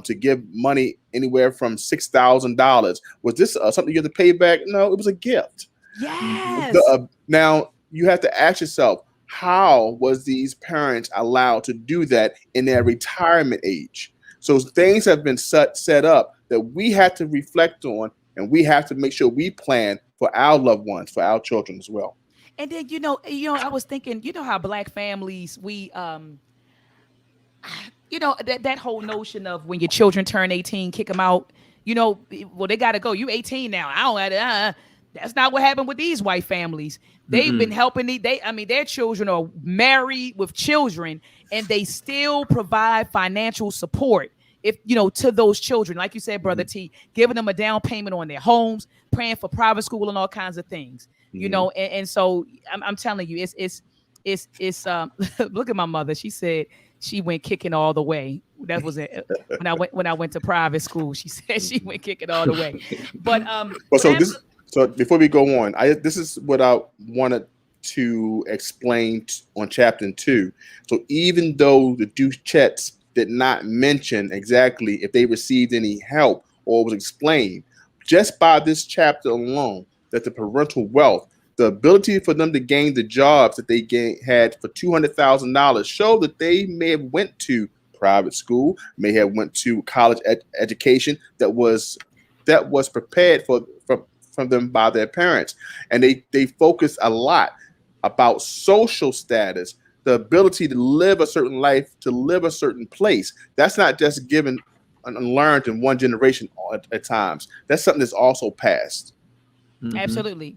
to give money anywhere from $6,000. Was this something you had to pay back? No, it was a gift. Yes. Now you have to ask yourself, how was these parents allowed to do that in their retirement age? So things have been set up that we have to reflect on, and we have to make sure we plan for our loved ones, for our children as well. And then I was thinking, how Black families we that whole notion of when your children turn 18, kick them out. Well, they got to go. You 18 now. I don't. That's not what happened with these white families. They've been helping their children are married with children, and they still provide financial support to those children. Like you said, Brother T, giving them a down payment on their homes, praying for private school and all kinds of things. And so I'm telling you, it's look at my mother. She said she went kicking all the way. That was it. When I went to private school, she said she went kicking all the way. But So before we go on, this is what I wanted to explain on chapter 2. So even though the Duchettes did not mention exactly if they received any help or was explained, just by this chapter alone, that the parental wealth, the ability for them to gain the jobs that they had for $200,000, show that they may have went to private school, may have went to college education that was prepared from them by their parents. And they focus a lot about social status, the ability to live a certain life, to live a certain place. That's not just given and learned in one generation at times. That's something that's also passed. Absolutely,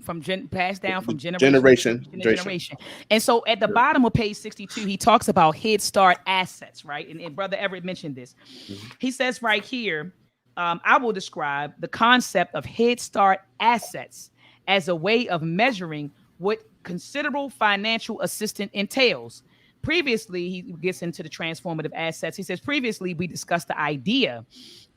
passed down from generation to generation. And so at the bottom of page 62, he talks about Head Start assets, right? And Brother Everett mentioned this. He says right here, I will describe the concept of Head Start assets as a way of measuring what considerable financial assistance entails. Previously, he gets into the transformative assets. He says, previously, we discussed the idea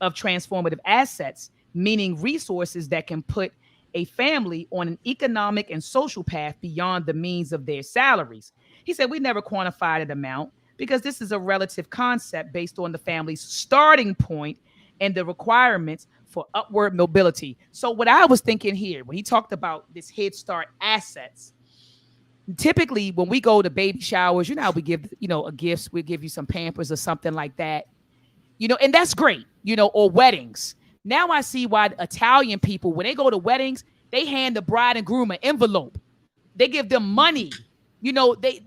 of transformative assets, meaning resources that can put a family on an economic and social path beyond the means of their salaries. He said, we never quantified an amount because this is a relative concept based on the family's starting point and the requirements for upward mobility. So what I was thinking here, when he talked about this Head Start assets, typically when we go to baby showers, how we give, a gifts, we give you some Pampers or something like that, and that's great, or weddings. Now I see why Italian people, when they go to weddings, they hand the bride and groom an envelope. They give them money.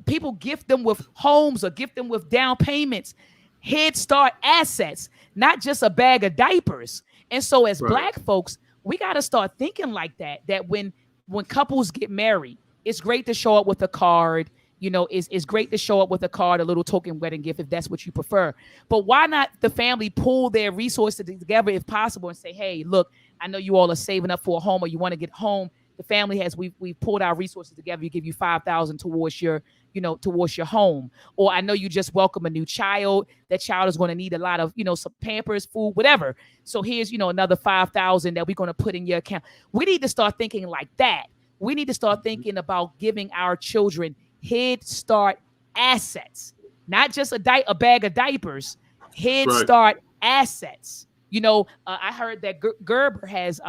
People gift them with homes or gift them with down payments. Head Start assets, not just a bag of diapers. And so as Black folks, we got to start thinking like that when couples get married, it's great to show up with a card, It's great to show up with a card, a little token wedding gift if that's what you prefer. But why not the family pool their resources together if possible and say, hey, look, I know you all are saving up for a home or you want to get home. The family has we've pulled our resources together. We give you $5,000 towards your home. Or I know you just welcome a new child. That child is going to need a lot of some Pampers, food, whatever. So here's another $5,000 that we're going to put in your account. We need to start thinking like that. We need to start thinking about giving our children Head Start assets, not just a bag of diapers. Head Start assets. I heard that Gerber has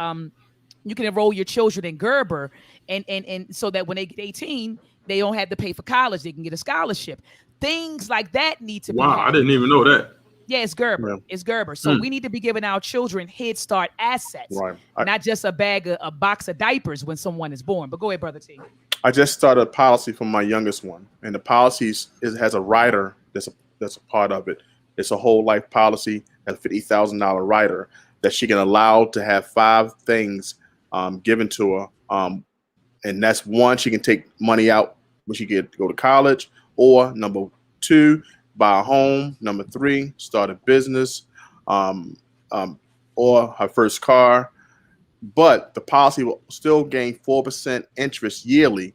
you can enroll your children in Gerber, and so that when they get 18, they don't have to pay for college. They can get a scholarship. Things like that need to be happening. I didn't even know that. Yeah, it's Gerber. Yeah. It's Gerber. So we need to be giving our children Head Start assets, not just a box of diapers when someone is born. But go ahead, Brother T. I just started a policy for my youngest one, and the policy has a rider that's a part of it. It's a whole life policy, a $50,000 rider that she can allow to have 5 things given to her, and that's one, she can take money out when she go to college, or number 2, buy a home, number 3, start a business, or her first car. But the policy will still gain 4% interest yearly.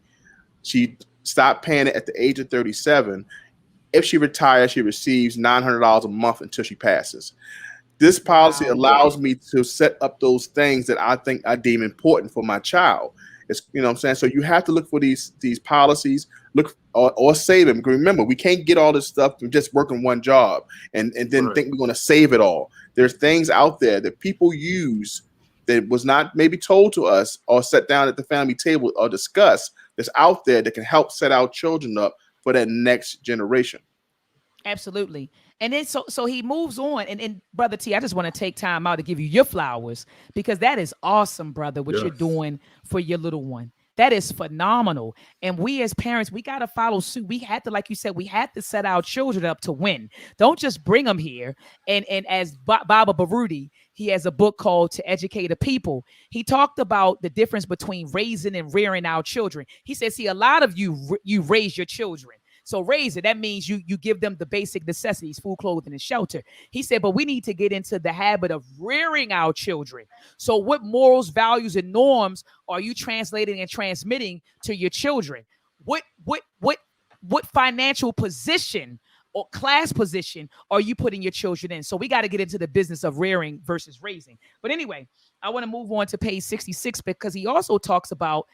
She stopped paying it at the age of 37. If she retires, she receives $900 a month until she passes. This policy allows me to set up those things that I think I deem important for my child. It's, what I'm saying? So you have to look for these policies, look or save them. Remember, we can't get all this stuff from just working one job and then think we're going to save it all. There's things out there that people use that was not maybe told to us or set down at the family table or discussed that's out there that can help set our children up for that next generation. Absolutely. And then so he moves on. And Brother T, I just want to take time out to give you your flowers, because that is awesome, brother, what you're doing for your little one. That is phenomenal. And we as parents, we got to follow suit. We had to, like you said, we had to set our children up to win. Don't just bring them here. And as Baba Baruti, he has a book called To Educate a People. He talked about the difference between raising and rearing our children. He says, see, a lot of you raise your children. So raise it. That means you give them the basic necessities, food, clothing, and shelter. He said, but we need to get into the habit of rearing our children. So what morals, values, and norms are you translating and transmitting to your children? What financial position or class position are you putting your children in? So we got to get into the business of rearing versus raising. But anyway, I want to move on to page 66, because he also talks about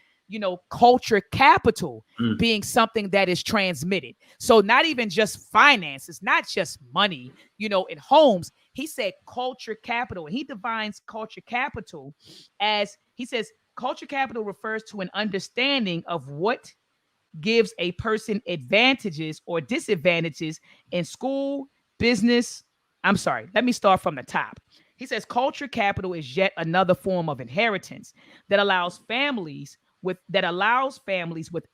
culture capital being something that is transmitted. So not even just finances, not just money, in homes. He said culture capital, and he defines culture capital as, he says, culture capital refers to an understanding of what gives a person advantages or disadvantages in school, business. I'm sorry, let me start from the top. He says culture capital is yet another form of inheritance that allows families with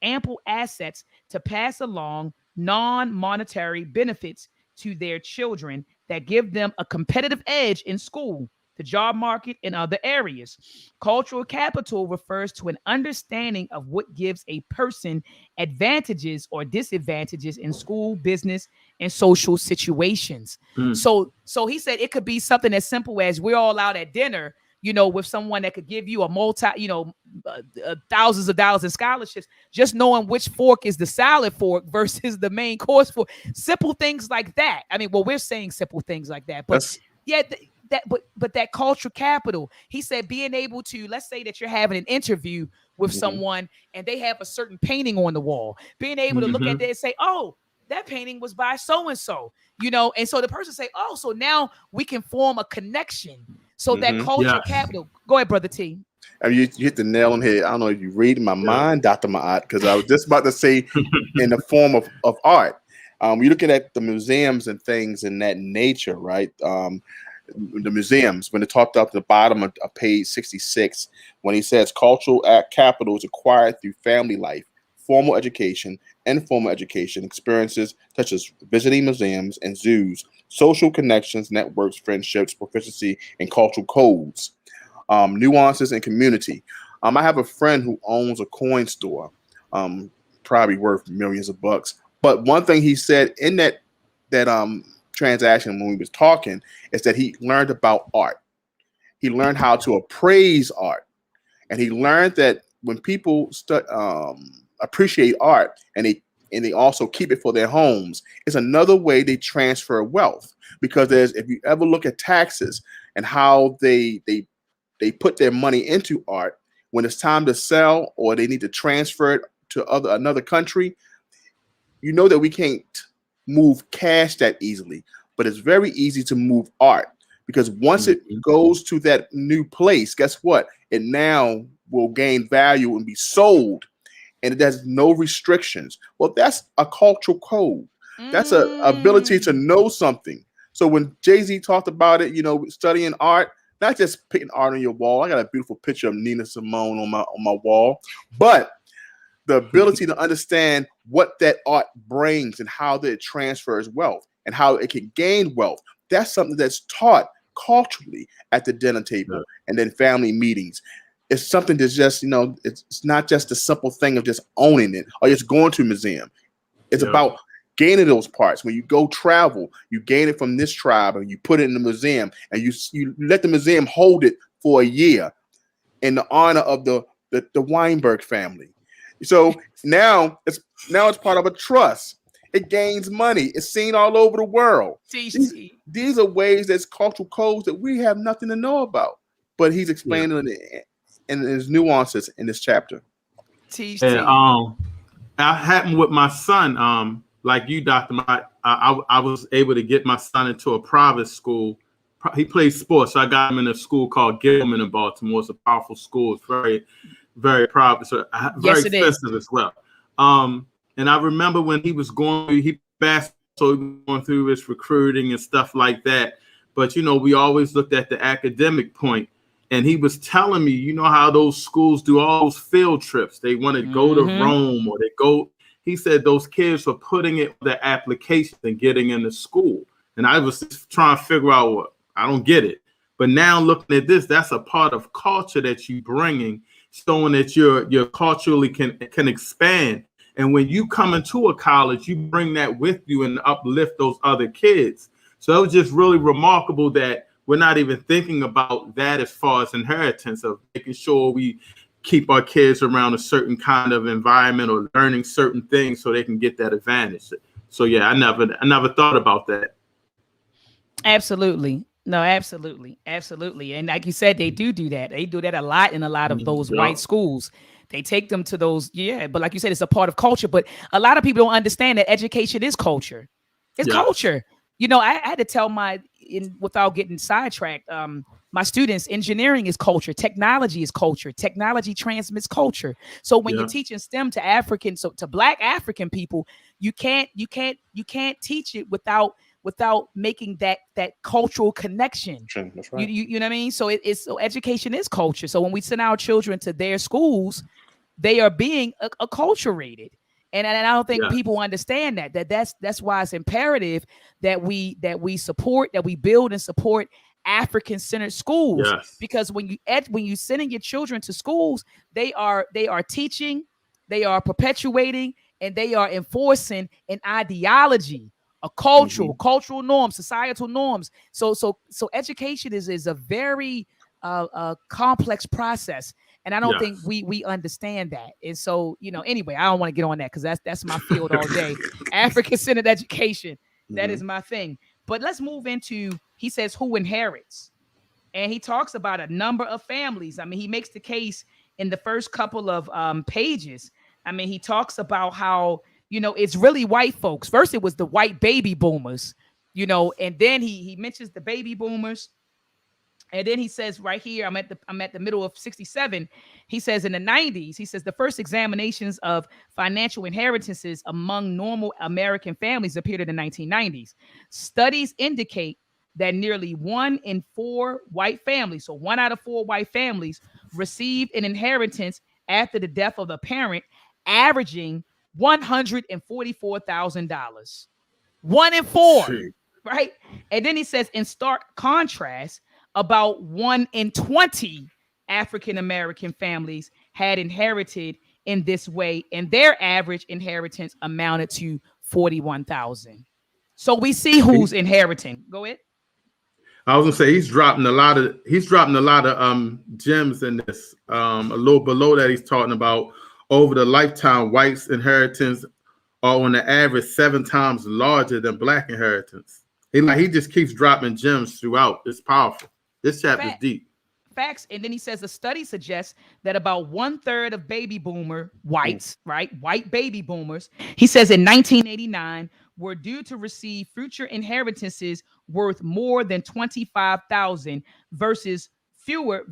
ample assets to pass along non-monetary benefits to their children that give them a competitive edge in school, the job market, and other areas. Cultural capital refers to an understanding of what gives a person advantages or disadvantages in school, business, and social situations. So he said it could be something as simple as we're all out at dinner, with someone that could give you a thousands of dollars in scholarships, just knowing which fork is the salad fork versus the main course fork. Simple things like that. I mean, well, we're saying simple things like that, but but that cultural capital, he said, being able to, let's say that you're having an interview with someone and they have a certain painting on the wall, being able to look at that and say, oh, that painting was by so-and-so, and so the person say, oh, so now we can form a connection. So that cultural capital. Go ahead, Brother T. I mean, you hit the nail on the head. I don't know if you read my mind, Dr. Ma'at, because I was just about to say in the form of art. You're looking at the museums and things in that nature, right? The museums, when it talked up at the bottom of page 66, when he says cultural capital is acquired through family life, formal education, informal education experiences such as visiting museums and zoos, social connections, networks, friendships, proficiency, and cultural codes, nuances, and community. I have a friend who owns a coin store. probably worth millions of bucks. But one thing he said in that transaction when we was talking is that he learned about art. He learned how to appraise art, and he learned that when people appreciate art and they also keep it for their homes, it's another way they transfer wealth. Because if you ever look at taxes and how they put their money into art, when it's time to sell or they need to transfer it to another country, you know that we can't move cash that easily, but it's very easy to move art, because once it goes to that new place, guess what? It now will gain value and be sold, and it has no restrictions. Well, that's a cultural code. That's a ability to know something. So when Jay-Z talked about it, studying art, not just putting art on your wall. I got a beautiful picture of Nina Simone on my wall, but the ability to understand what that art brings and how that it transfers wealth and how it can gain wealth. That's something that's taught culturally at the dinner table and then family meetings. It's something that's just, it's not just a simple thing of just owning it or just going to a museum. It's about gaining those parts. When you go travel, you gain it from this tribe and you put it in the museum, and you let the museum hold it for a year in the honor of the Weinberg family. So now it's part of a trust. It gains money. It's seen all over the world. These are ways that's cultural codes that we have nothing to know about. But he's explaining it in his nuances in this chapter. That happened with my son. Like you, Dr. Mike, I was able to get my son into a private school. He plays sports, so I got him in a school called Gilman in Baltimore. It's a powerful school. It's very, very private, so very expensive as well. And I remember when he was going through his recruiting and stuff like that. But we always looked at the academic point. And he was telling me, how those schools do all those field trips. They want to go to Rome, or they go. He said those kids were putting it on their application and getting into school. And I was just trying to figure out what, I don't get it. But now looking at this, that's a part of culture that you're bringing, showing that you're culturally can expand. And when you come into a college, you bring that with you and uplift those other kids. So it was just really remarkable that we're not even thinking about that as far as inheritance, of making sure we keep our kids around a certain kind of environment or learning certain things so they can get that advantage. So yeah, I never thought about that. Absolutely. No, absolutely. Absolutely. And like you said, they do that. They do that a lot in a lot of those white schools. They take them to those. Yeah. But like you said, it's a part of culture. But a lot of people don't understand that education is culture. It's culture. I had to tell without getting sidetracked, my students, engineering is culture. Technology is culture. Technology transmits culture. So when you're teaching STEM to to Black African people, you can't teach it without making that cultural connection. That's right. You know what I mean? So so education is culture. So when we send our children to their schools, they are being acculturated. And I don't think people understand that's why it's imperative that we support, that we build and support African-centered schools. Because when you sending your children to schools, they are teaching, they are perpetuating, and they are enforcing an ideology, a cultural norms, societal norms. So education is a very complex process. And I don't think we understand that. And so, anyway, I don't want to get on that because that's my field all day. African-centered education. That is my thing. But let's move into, he says, who inherits? And he talks about a number of families. I mean, he makes the case in the first couple of pages. I mean, he talks about how, it's really white folks. First, it was the white baby boomers, and then he mentions the baby boomers. And then he says right here, I'm at the middle of 67. He says in the 90s, he says the first examinations of financial inheritances among normal American families appeared in the 1990s. Studies indicate that nearly 1 in 4 white families, so 1 out of 4 white families, received an inheritance after the death of the parent, averaging $144,000. 1 in 4, right? And then he says, in stark contrast, about 1 in 20 African-American families had inherited in this way, and their average inheritance amounted to $41,000. So we see who's inheriting. Go ahead. I was gonna say he's dropping a lot of gems in this. A little below that, he's talking about over the lifetime, whites' inheritance are on the average 7 times larger than black inheritance. He just keeps dropping gems throughout. It's powerful. This chapter's deep. Facts. And then he says the study suggests that about 1/3 of baby boomer whites, right, white baby boomers, he says in 1989 were due to receive future inheritances worth more than 25,000 versus fewer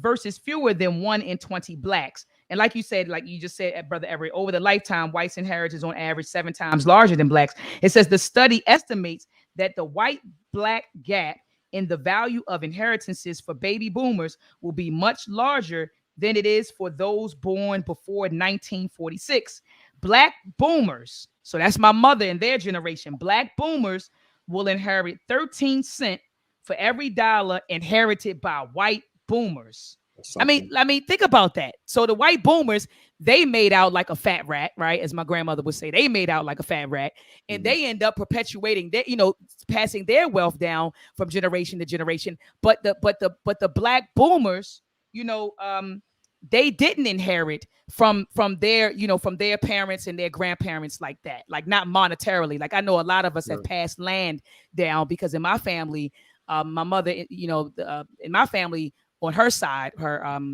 than 1 in 20 blacks. And like you said, like you just said, Brother Everett, over the lifetime, whites' inheritance on average 7 times larger than blacks. It says the study estimates that the white-black gap in the value of inheritances for baby boomers will be much larger than it is for those born before 1946. Black boomers, so that's my mother and their generation, black boomers will inherit 13 cents for every dollar inherited by white boomers. I mean, think about that. So the white boomers, they made out like a fat rat, right? As my grandmother would say, they made out like a fat rat, and they end up perpetuating their, passing their wealth down from generation to generation. But the black boomers, they didn't inherit from their, from their parents and their grandparents like that, like not monetarily. Like I know a lot of us have passed land down because in my family, my mother, in my family, on her side, her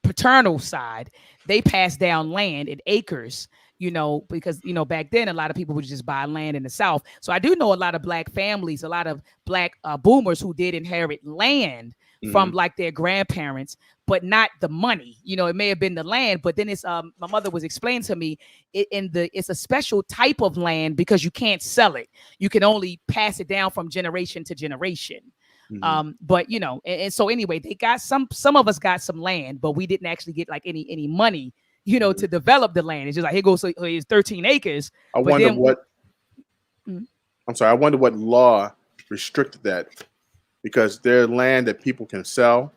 paternal side, they passed down land in acres, because, back then a lot of people would just buy land in the South. So I do know a lot of black families, a lot of black boomers who did inherit land from like their grandparents, but not the money. It may have been the land, but then it's my mother was explaining to me it's a special type of land because you can't sell it. You can only pass it down from generation to generation. But and so anyway, they got some of us got some land, but we didn't actually get like any money, to develop the land. It's just like, here goes, it's 13 acres. I wonder what law restricted that, because there's land that people can sell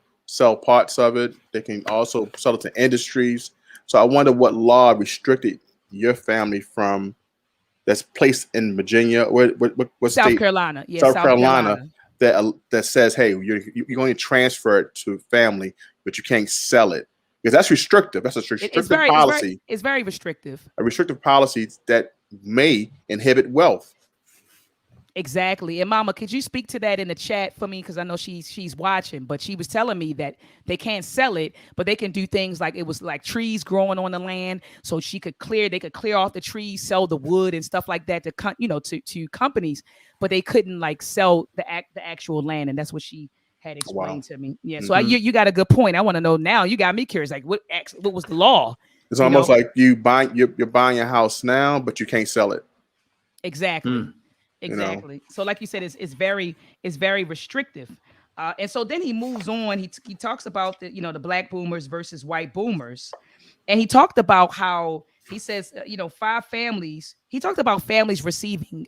parts of it. They can also sell it to industries. So I wonder what law restricted your family from that's placed in Virginia. What South state? Carolina. Yeah, South Carolina. That says, hey, you're going to transfer it to family, but you can't sell it, because that's restrictive. That's a restrictive policy. It's very restrictive. A restrictive policy that may inhibit wealth. Exactly. And Mama, could you speak to that in the chat for me? Because I know she's watching, but she was telling me that they can't sell it, but they can do things like, it was like trees growing on the land. So they could clear off the trees, sell the wood and stuff like that to companies, but they couldn't like sell the actual land. And that's what she had explained to me. Yeah. So you got a good point. I want to know now. You got me curious. Like what was the law? It's almost like you're buying a house now, but you can't sell it. Exactly. Exactly. So like you said, it's very restrictive. And so then he moves on. He talks about the black boomers versus white boomers. And he talked about how he says, 5 families. He talked about families receiving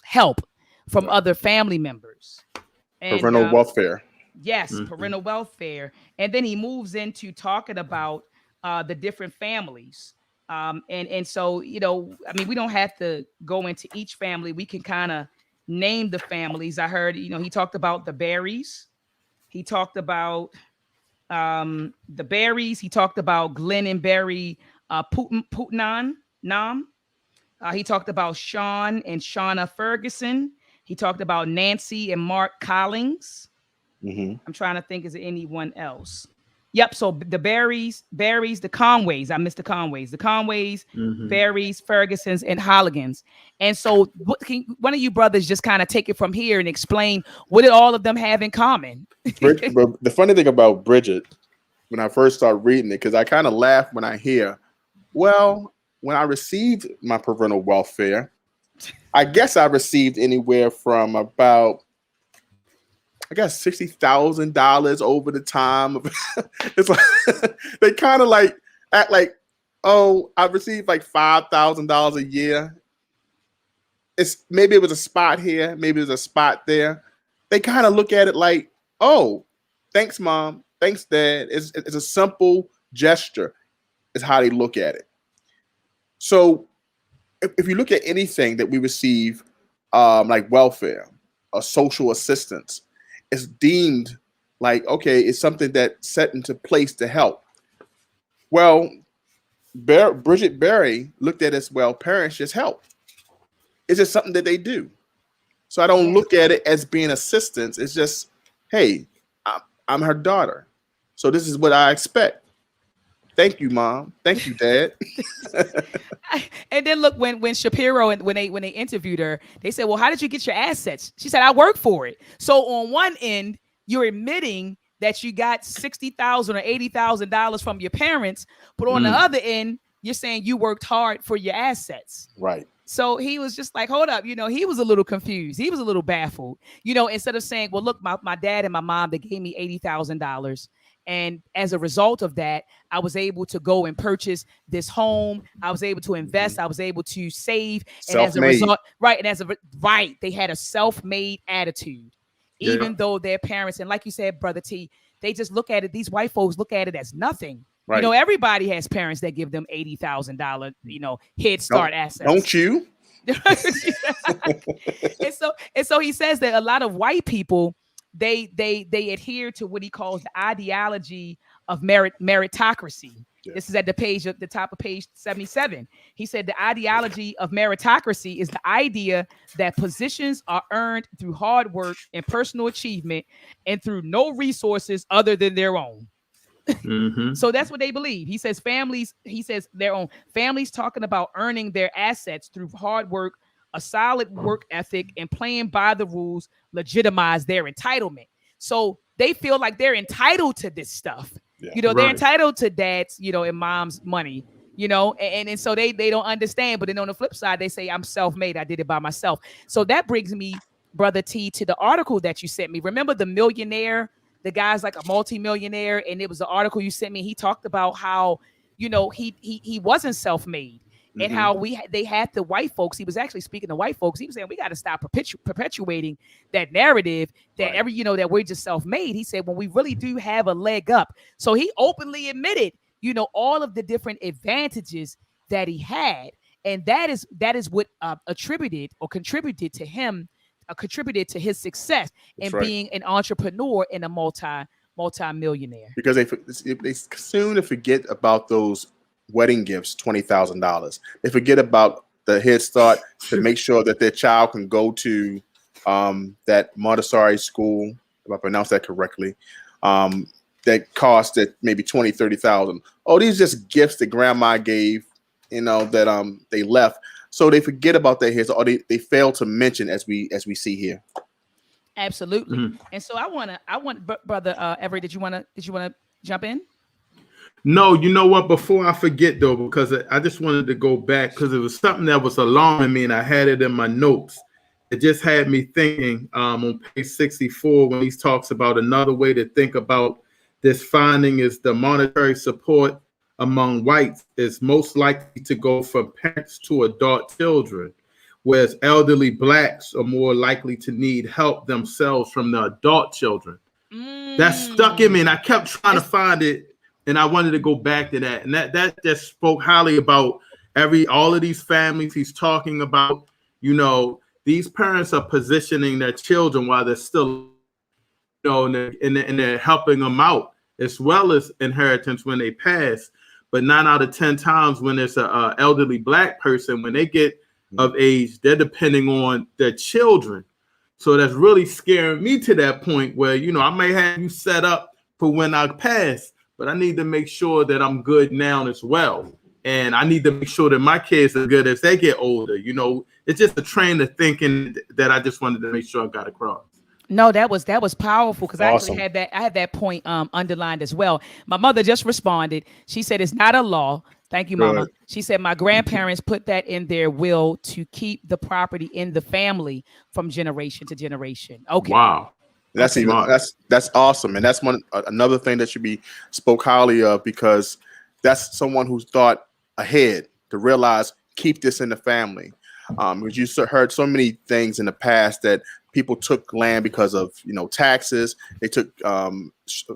help from other family members. And, parental welfare. Yes, parental welfare. And then he moves into talking about the different families. And so, we don't have to go into each family. We can kind of name the families. I heard, he talked about the Berries. He talked about the Berries. He talked about Glenn and Barry Putnam. He talked about Sean and Shauna Ferguson. He talked about Nancy and Mark Collins. I'm trying to think, is there anyone else? Yep. So the Berries, the Conways. I missed the Conways. The Conways, Berries, Fergusons, and Holligans. And so, one of you brothers just kind of take it from here and explain what did all of them have in common? The funny thing about Bridget, when I first started reading it, because I kind of laugh when I hear, well, when I received my parental welfare, I guess I received anywhere from about, $60,000 over the time. It's like they kind of like act like, oh, I received like $5,000 a year. Maybe it was a spot here, maybe it was a spot there. They kind of look at it like, oh, thanks, Mom, thanks, Dad. It's a simple gesture is how they look at it. So if you look at anything that we receive, like welfare or social assistance, it's deemed like, okay, it's something that's set into place to help. Well, Bridget Berry looked at it as, well, parents just help. It's just something that they do. So I don't look at it as being assistance. It's just, hey, I'm her daughter, so this is what I expect. Thank you, Mom. Thank you, Dad. And then look, when Shapiro and when they interviewed her, they said, well, how did you get your assets? She said, I work for it. So on one end, you're admitting that you got $60,000 or $80,000 from your parents, but on the other end, you're saying you worked hard for your assets. Right. So he was just like, hold up, he was a little confused. He was a little baffled, instead of saying, well, look, my dad and my mom, they gave me $80,000. And as a result of that, I was able to go and purchase this home. I was able to invest. I was able to save. And as a result, they had a self-made attitude, even though their parents, and like you said, Brother T, they just look at it. These white folks look at it as nothing. Right. Everybody has parents that give them $80,000, Head Start assets. Don't you? and so he says that a lot of white people, they adhere to what he calls the ideology of meritocracy. Yeah. This is at the top of page 77. He said the ideology of meritocracy is the idea that positions are earned through hard work and personal achievement and through no resources other than their own. Mm-hmm. So that's what they believe. He says their own families talking about earning their assets through hard work, a solid work ethic, and playing by the rules legitimize their entitlement. So they feel like they're entitled to this stuff. Yeah. They're entitled to dad's, and mom's money, and so they don't understand. But then on the flip side, they say, I'm self-made. I did it by myself. So that brings me, Brother T, to the article that you sent me. Remember the millionaire? The guy's like a multimillionaire, and it was the article you sent me. He talked about how, he wasn't self-made, and how they had the white folks. He was actually speaking to white folks. He was saying we got to stop perpetuating that narrative that that we're just self-made. He said when we really do have a leg up. So he openly admitted, all of the different advantages that he had, and that is what attributed or contributed to him. Contributed to his success in being an entrepreneur and a multi-millionaire. Because they soon forget about those wedding gifts, $20,000. They forget about the Head Start to make sure that their child can go to that Montessori school, if I pronounce that correctly, that cost at maybe $20,000, $30,000. Oh, these are just gifts that grandma gave, that they left. So they forget about their heads, or they fail to mention, as we see here. Absolutely. Mm-hmm. And so I want Brother Everett, did you want to jump in? No, you know what? Before I forget though, because I just wanted to go back because it was something that was alarming me, and I had it in my notes. It just had me thinking on page 64 when he talks about another way to think about this finding is the monetary support among whites is most likely to go from parents to adult children, whereas elderly blacks are more likely to need help themselves from the adult children. That stuck in me, and I kept trying to find it, and I wanted to go back to that. And that just spoke highly about all of these families he's talking about. These parents are positioning their children while they're still, and they're helping them out, as well as inheritance when they pass. But 9 out of 10 times when it's an elderly black person, when they get of age, they're depending on their children. So that's really scaring me to that point where, I may have you set up for when I pass, but I need to make sure that I'm good now as well. And I need to make sure that my kids are good as they get older. It's just a train of thinking that I just wanted to make sure I got across. No, that was powerful because awesome. I had that point underlined as well. My mother just responded. She said it's not a law. Thank you, Mama. She said my grandparents put that in their will to keep the property in the family from generation to generation. Okay. Wow. That's awesome. And that's another thing that should be spoke highly of, because that's someone who's thought ahead to realize keep this in the family. Because you heard so many things in the past that people took land because of taxes. They took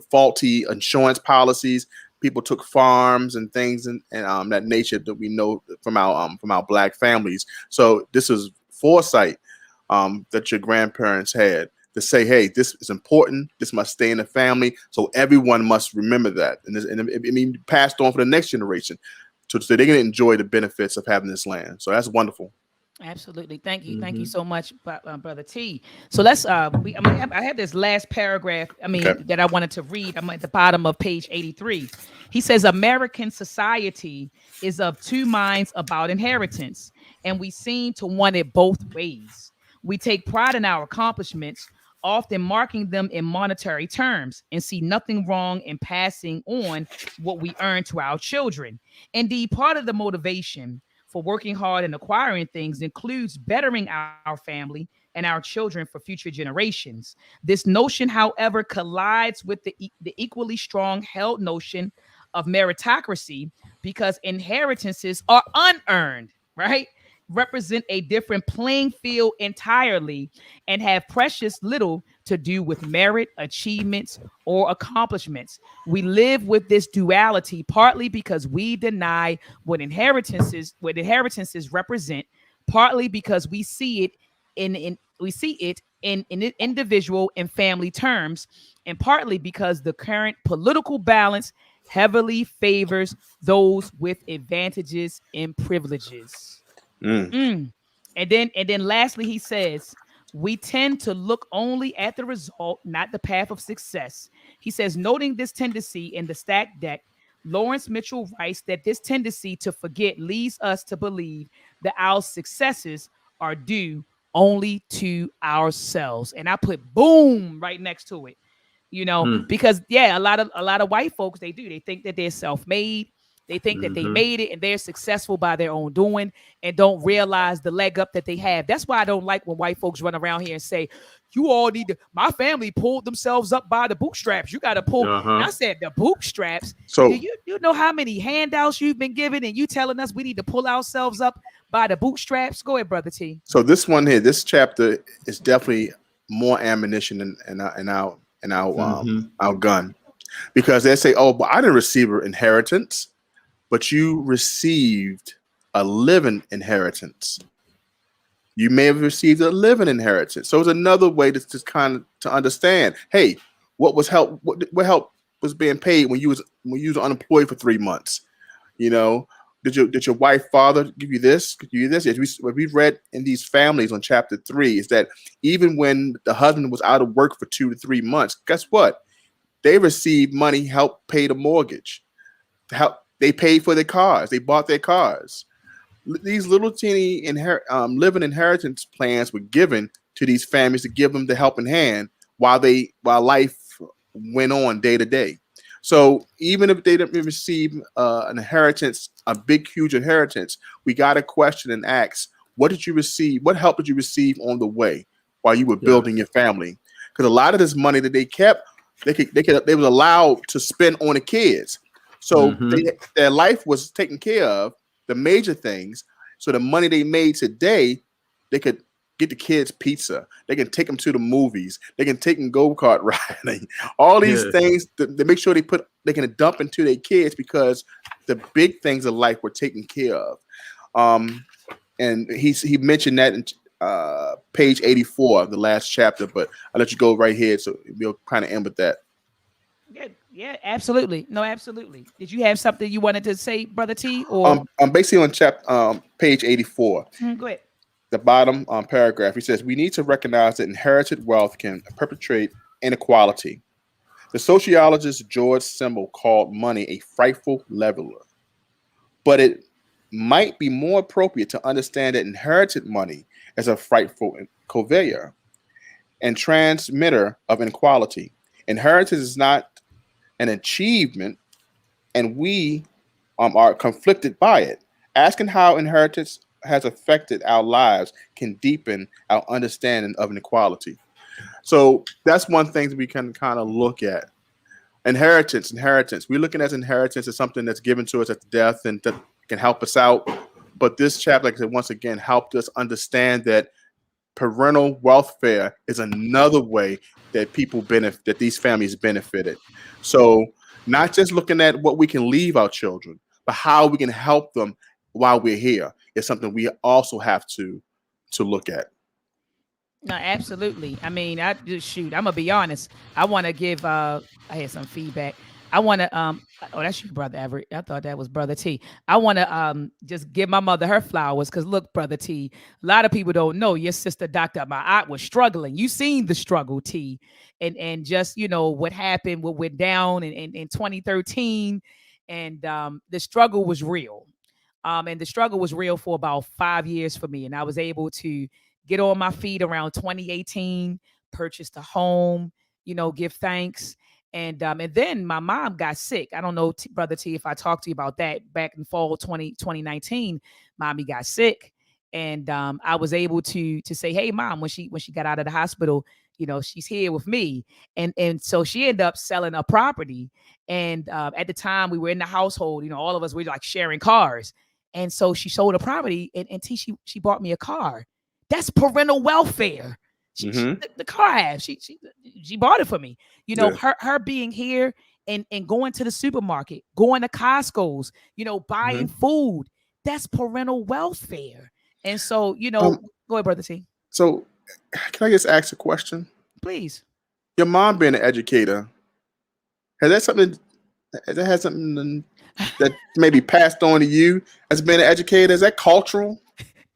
faulty insurance policies. people took farms and things and that nature that we know from our Black families. So this is foresight that your grandparents had to say, hey, this is important. This must stay in the family. So everyone must remember that. And it passed on for the next generation so they can enjoy the benefits of having this land. So that's wonderful. Absolutely. Thank you so much, Brother T. So let's I have this last paragraph, Okay. that I wanted to read. I'm at the bottom of page 83. He says American society is of two minds about inheritance, and we seem to want it both ways. We take pride in our accomplishments, often marking them in monetary terms, and see nothing wrong in passing on what we earn to our children. Indeed, part of the motivation for working hard and acquiring things includes bettering our family and our children for future generations. This notion, however, collides with the equally strong held notion of meritocracy because inheritances are unearned, right? Represent a different playing field entirely and have precious little to do with merit, achievements, or accomplishments. We live with this duality partly because we deny what inheritances represent, partly because we see it in individual and family terms, and partly because the current political balance heavily favors those with advantages and privileges. Mm. And then lastly, he says, we tend to look only at the result, not the path of success. He says, noting this tendency in the stack deck, Lawrence Mitchell writes that this tendency to forget leads us to believe that our successes are due only to ourselves. And I put boom right next to it. Because a lot of white folks, they think that they're self-made. They think that they made it and they're successful by their own doing and don't realize the leg up that they have. That's why I don't like when white folks run around here and say, you all need to, my family pulled themselves up by the bootstraps. You got to pull. And I said, the bootstraps. So do you know how many handouts you've been given and you telling us we need to pull ourselves up by the bootstraps? Go ahead, Brother T. so this one here, this chapter is definitely more ammunition in our gun, because they say, oh, but I didn't receive an inheritance, but you received a living inheritance. You may have received a living inheritance. So it's another way to just kind of to understand, hey, what help was being paid when you was unemployed for 3 months? Did your wife, father give you this? Yes, what we've read in these families on chapter 3 is that even when the husband was out of work for 2 to 3 months, guess what? They received money, help pay the mortgage, they paid for their cars, they bought their cars. These little teeny living inheritance plans were given to these families to give them the helping hand while life went on day to day. So even if they didn't receive an inheritance, a big, huge inheritance, we got to question and ask, what did you receive? What help did you receive on the way while you were building your family? Because a lot of this money that they kept, they was allowed to spend on the kids. So their life was taken care of, the major things. So the money they made today, they could get the kids pizza. They can take them to the movies. They can take them go-kart riding. All these things to make sure they can dump into their kids because the big things of life were taken care of. And he mentioned that in page 84 of the last chapter, but I'll let you go right here so we'll kind of end with that. Yeah, absolutely. No, absolutely. Did you have something you wanted to say, Brother T? Or I'm basically on page 84. Go ahead. The bottom paragraph, he says, we need to recognize that inherited wealth can perpetuate inequality. The sociologist George Simmel called money a frightful leveler. But it might be more appropriate to understand that inherited money is a frightful conveyor and transmitter of inequality. Inheritance is not an achievement, and we are conflicted by it. Asking how inheritance has affected our lives can deepen our understanding of inequality. So that's one thing that we can kind of look at. Inheritance. We're looking at inheritance as something that's given to us at death and that can help us out. But this chapter, like I said, once again, helped us understand that parental welfare is another way that people benefit, that these families benefited. So Not just looking at what we can leave our children, but how we can help them while we're here is something we also have to look at. No, absolutely. I mean, I just shoot. I'm gonna be honest. I want to give. I had some feedback. I want to. Oh, that's your brother Everett. I thought that was brother T. I want to just give my mother her flowers because look, brother T. A lot of people don't know your sister, Doctor. My aunt was struggling. You seen the struggle, T, and just what happened, what went down in 2013, and the struggle was real. And the struggle was real for about 5 years for me, and I was able to get on my feet around 2018, purchased a home, give thanks. And then my mom got sick. I don't know, Brother T, if I talked to you about that back in fall 2019, mommy got sick. And I was able to say, hey, mom, when she got out of the hospital, she's here with me. And so she ended up selling a property. And at the time we were in the household, all of us were like sharing cars. And so she sold a property and she bought me a car. That's parental welfare. The car has. She bought it for me. Her being here and going to the supermarket, going to Costco's, buying food. That's parental welfare. And so, go ahead, Brother T. So can I just ask a question? Please. Your mom being an educator, has that something that maybe passed on to you as being an educator? Is that cultural?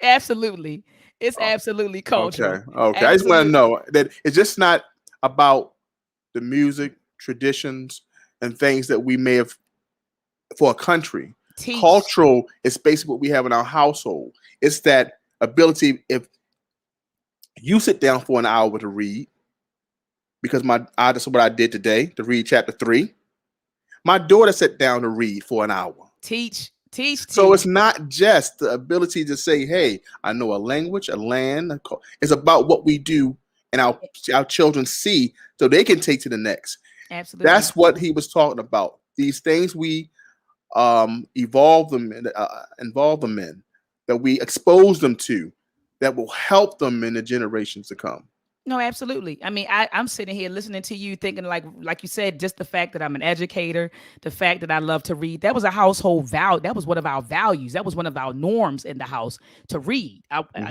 Absolutely. It's absolutely cultural. Okay. Absolutely. I just want to know that it's just not about the music, traditions, and things that we may have for a country. Teach. Cultural is basically what we have in our household. It's that ability. If you sit down for an hour to read, because that's what I did today, to read chapter 3. My daughter sat down to read for an hour. Teach. So it's not just the ability to say, hey, I know a language, a land. It's about what we do and our children see so they can take to the next. Absolutely. That's what he was talking about. These things we involve them in, that we expose them to, that will help them in the generations to come. No, absolutely. I mean, I'm sitting here listening to you thinking like you said, just the fact that I'm an educator, the fact that I love to read, that was a household value. That was one of our values. That was one of our norms in the house to read.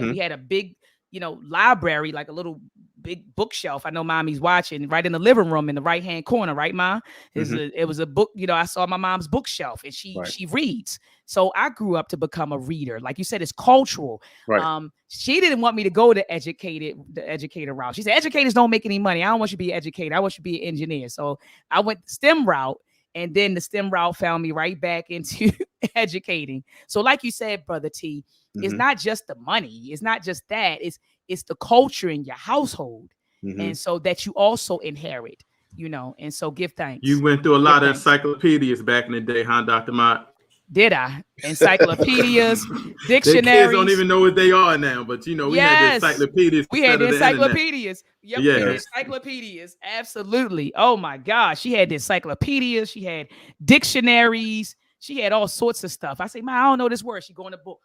We had a big, library, like a little big bookshelf. I know mommy's watching right in the living room in the right-hand corner, right, Mom? It was a book, I saw my mom's bookshelf and she reads. So I grew up to become a reader. Like you said, it's cultural. Right. She didn't want me to go the educator route. She said, educators don't make any money. I don't want you to be an educator. I want you to be an engineer. So I went the STEM route, and then the STEM route found me right back into educating. So like you said, Brother T, it's not just the money. It's not just that. It's the culture in your household. And so that you also inherit, and so give thanks. You went through a lot of encyclopedias back in the day, huh, Dr. Mott? Did I? Encyclopedias, dictionaries. Their kids don't even know what they are now, but we had the encyclopedias. We had the encyclopedias. Yep, we had encyclopedias. Absolutely. Oh my gosh. She had the encyclopedias. She had dictionaries. She had all sorts of stuff. I say, Ma, I don't know this word. She go in the book,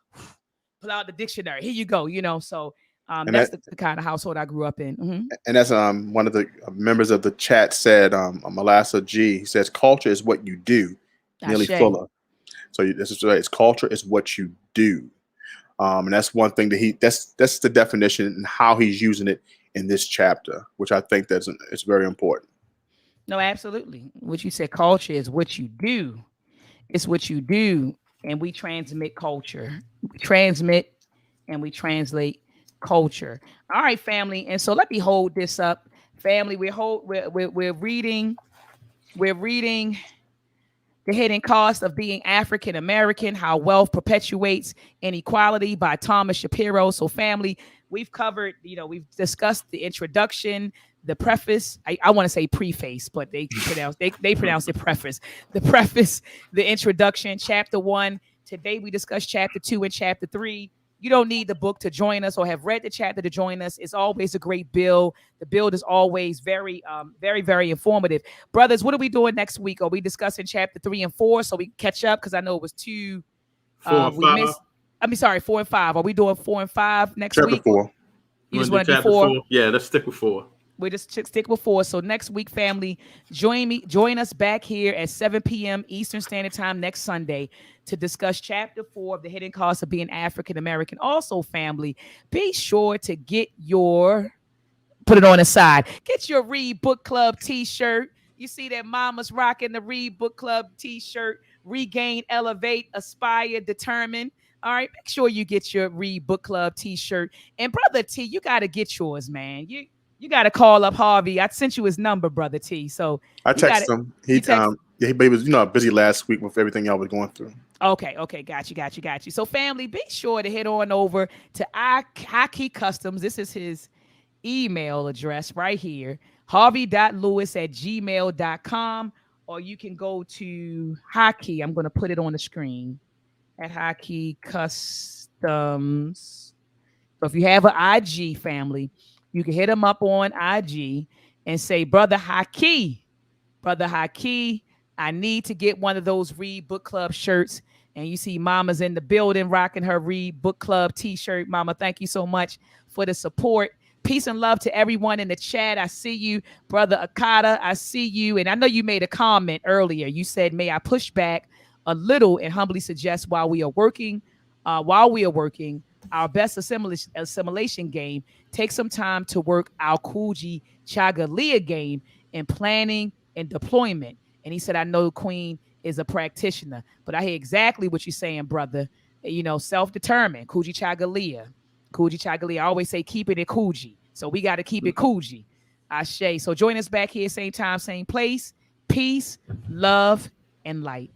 pull out the dictionary. Here you go. So that's the kind of household I grew up in. And that's one of the members of the chat said, Melissa G. He says, culture is what you do. Nearly Fuller. So this is right. It's culture is what you do, and that's one thing that that's the definition and how he's using it in this chapter, which I think it's very important. No, absolutely. What you said, culture is what you do. It's what you do, and we transmit culture. We transmit and we translate culture. All right, family. And so let me hold this up, family. We're reading. The Hidden Cost of Being African American, How Wealth Perpetuates Inequality by Thomas Shapiro. So family, we've covered, we've discussed the introduction, the preface. I want to say preface, but they pronounce it preface. The preface, the introduction, chapter 1. Today we discussed chapter 2 and chapter 3. You don't need the book to join us or have read the chapter to join us. It's always a great build. The build is always very, very, very informative. Brothers, what are we doing next week? Are we discussing chapter 3 and 4 so we can catch up? Because I know it was 2. 4 and 5. 4 and 5. Are we doing 4 and 5 next chapter week? 4. You just want to do 4? Yeah, let's stick with 4. We just stick with 4. So next week, family, join us back here at 7 p.m. Eastern Standard Time next Sunday to discuss Chapter 4 of The Hidden Cost of Being African American. Also, family, be sure to put it on the side. Get your R.E.A.D Book Club t-shirt. You see that mama's rocking the R.E.A.D Book Club t-shirt. Regain, elevate, aspire, determine. All right, make sure you get your R.E.A.D Book Club t-shirt. And Brother T, you got to get yours, man. You got to call up Harvey. I sent you his number, Brother T. So I you got texted it. him. But he was busy last week with everything y'all was going through. Okay, got you. So family, be sure to head on over to Hockey Customs. This is his email address right here, harvey.lewis@gmail.com, or you can go to Hockey. I'm going to put it on the screen at Hockey Customs. So if you have an IG, family, you can hit them up on IG and say, Brother Hockey, I need to get one of those R.E.A.D Book Club shirts. And you see Mama's in the building rocking her R.E.A.D Book Club t-shirt. Mama, thank you so much for the support. Peace and love to everyone in the chat. I see you, Brother Akata. I see you. And I know you made a comment earlier. You said, may I push back a little and humbly suggest while we are working our best assimilation game, take some time to work our Kuji Chagalia game in planning and deployment. And he said, I know Queen is a practitioner, but I hear exactly what you're saying, brother. Self-determined, Kuji Chagalia. I always say keep it in Kuji. So we got to keep it Kuji. Ashe. So join us back here, same time, same place. Peace, love, and light.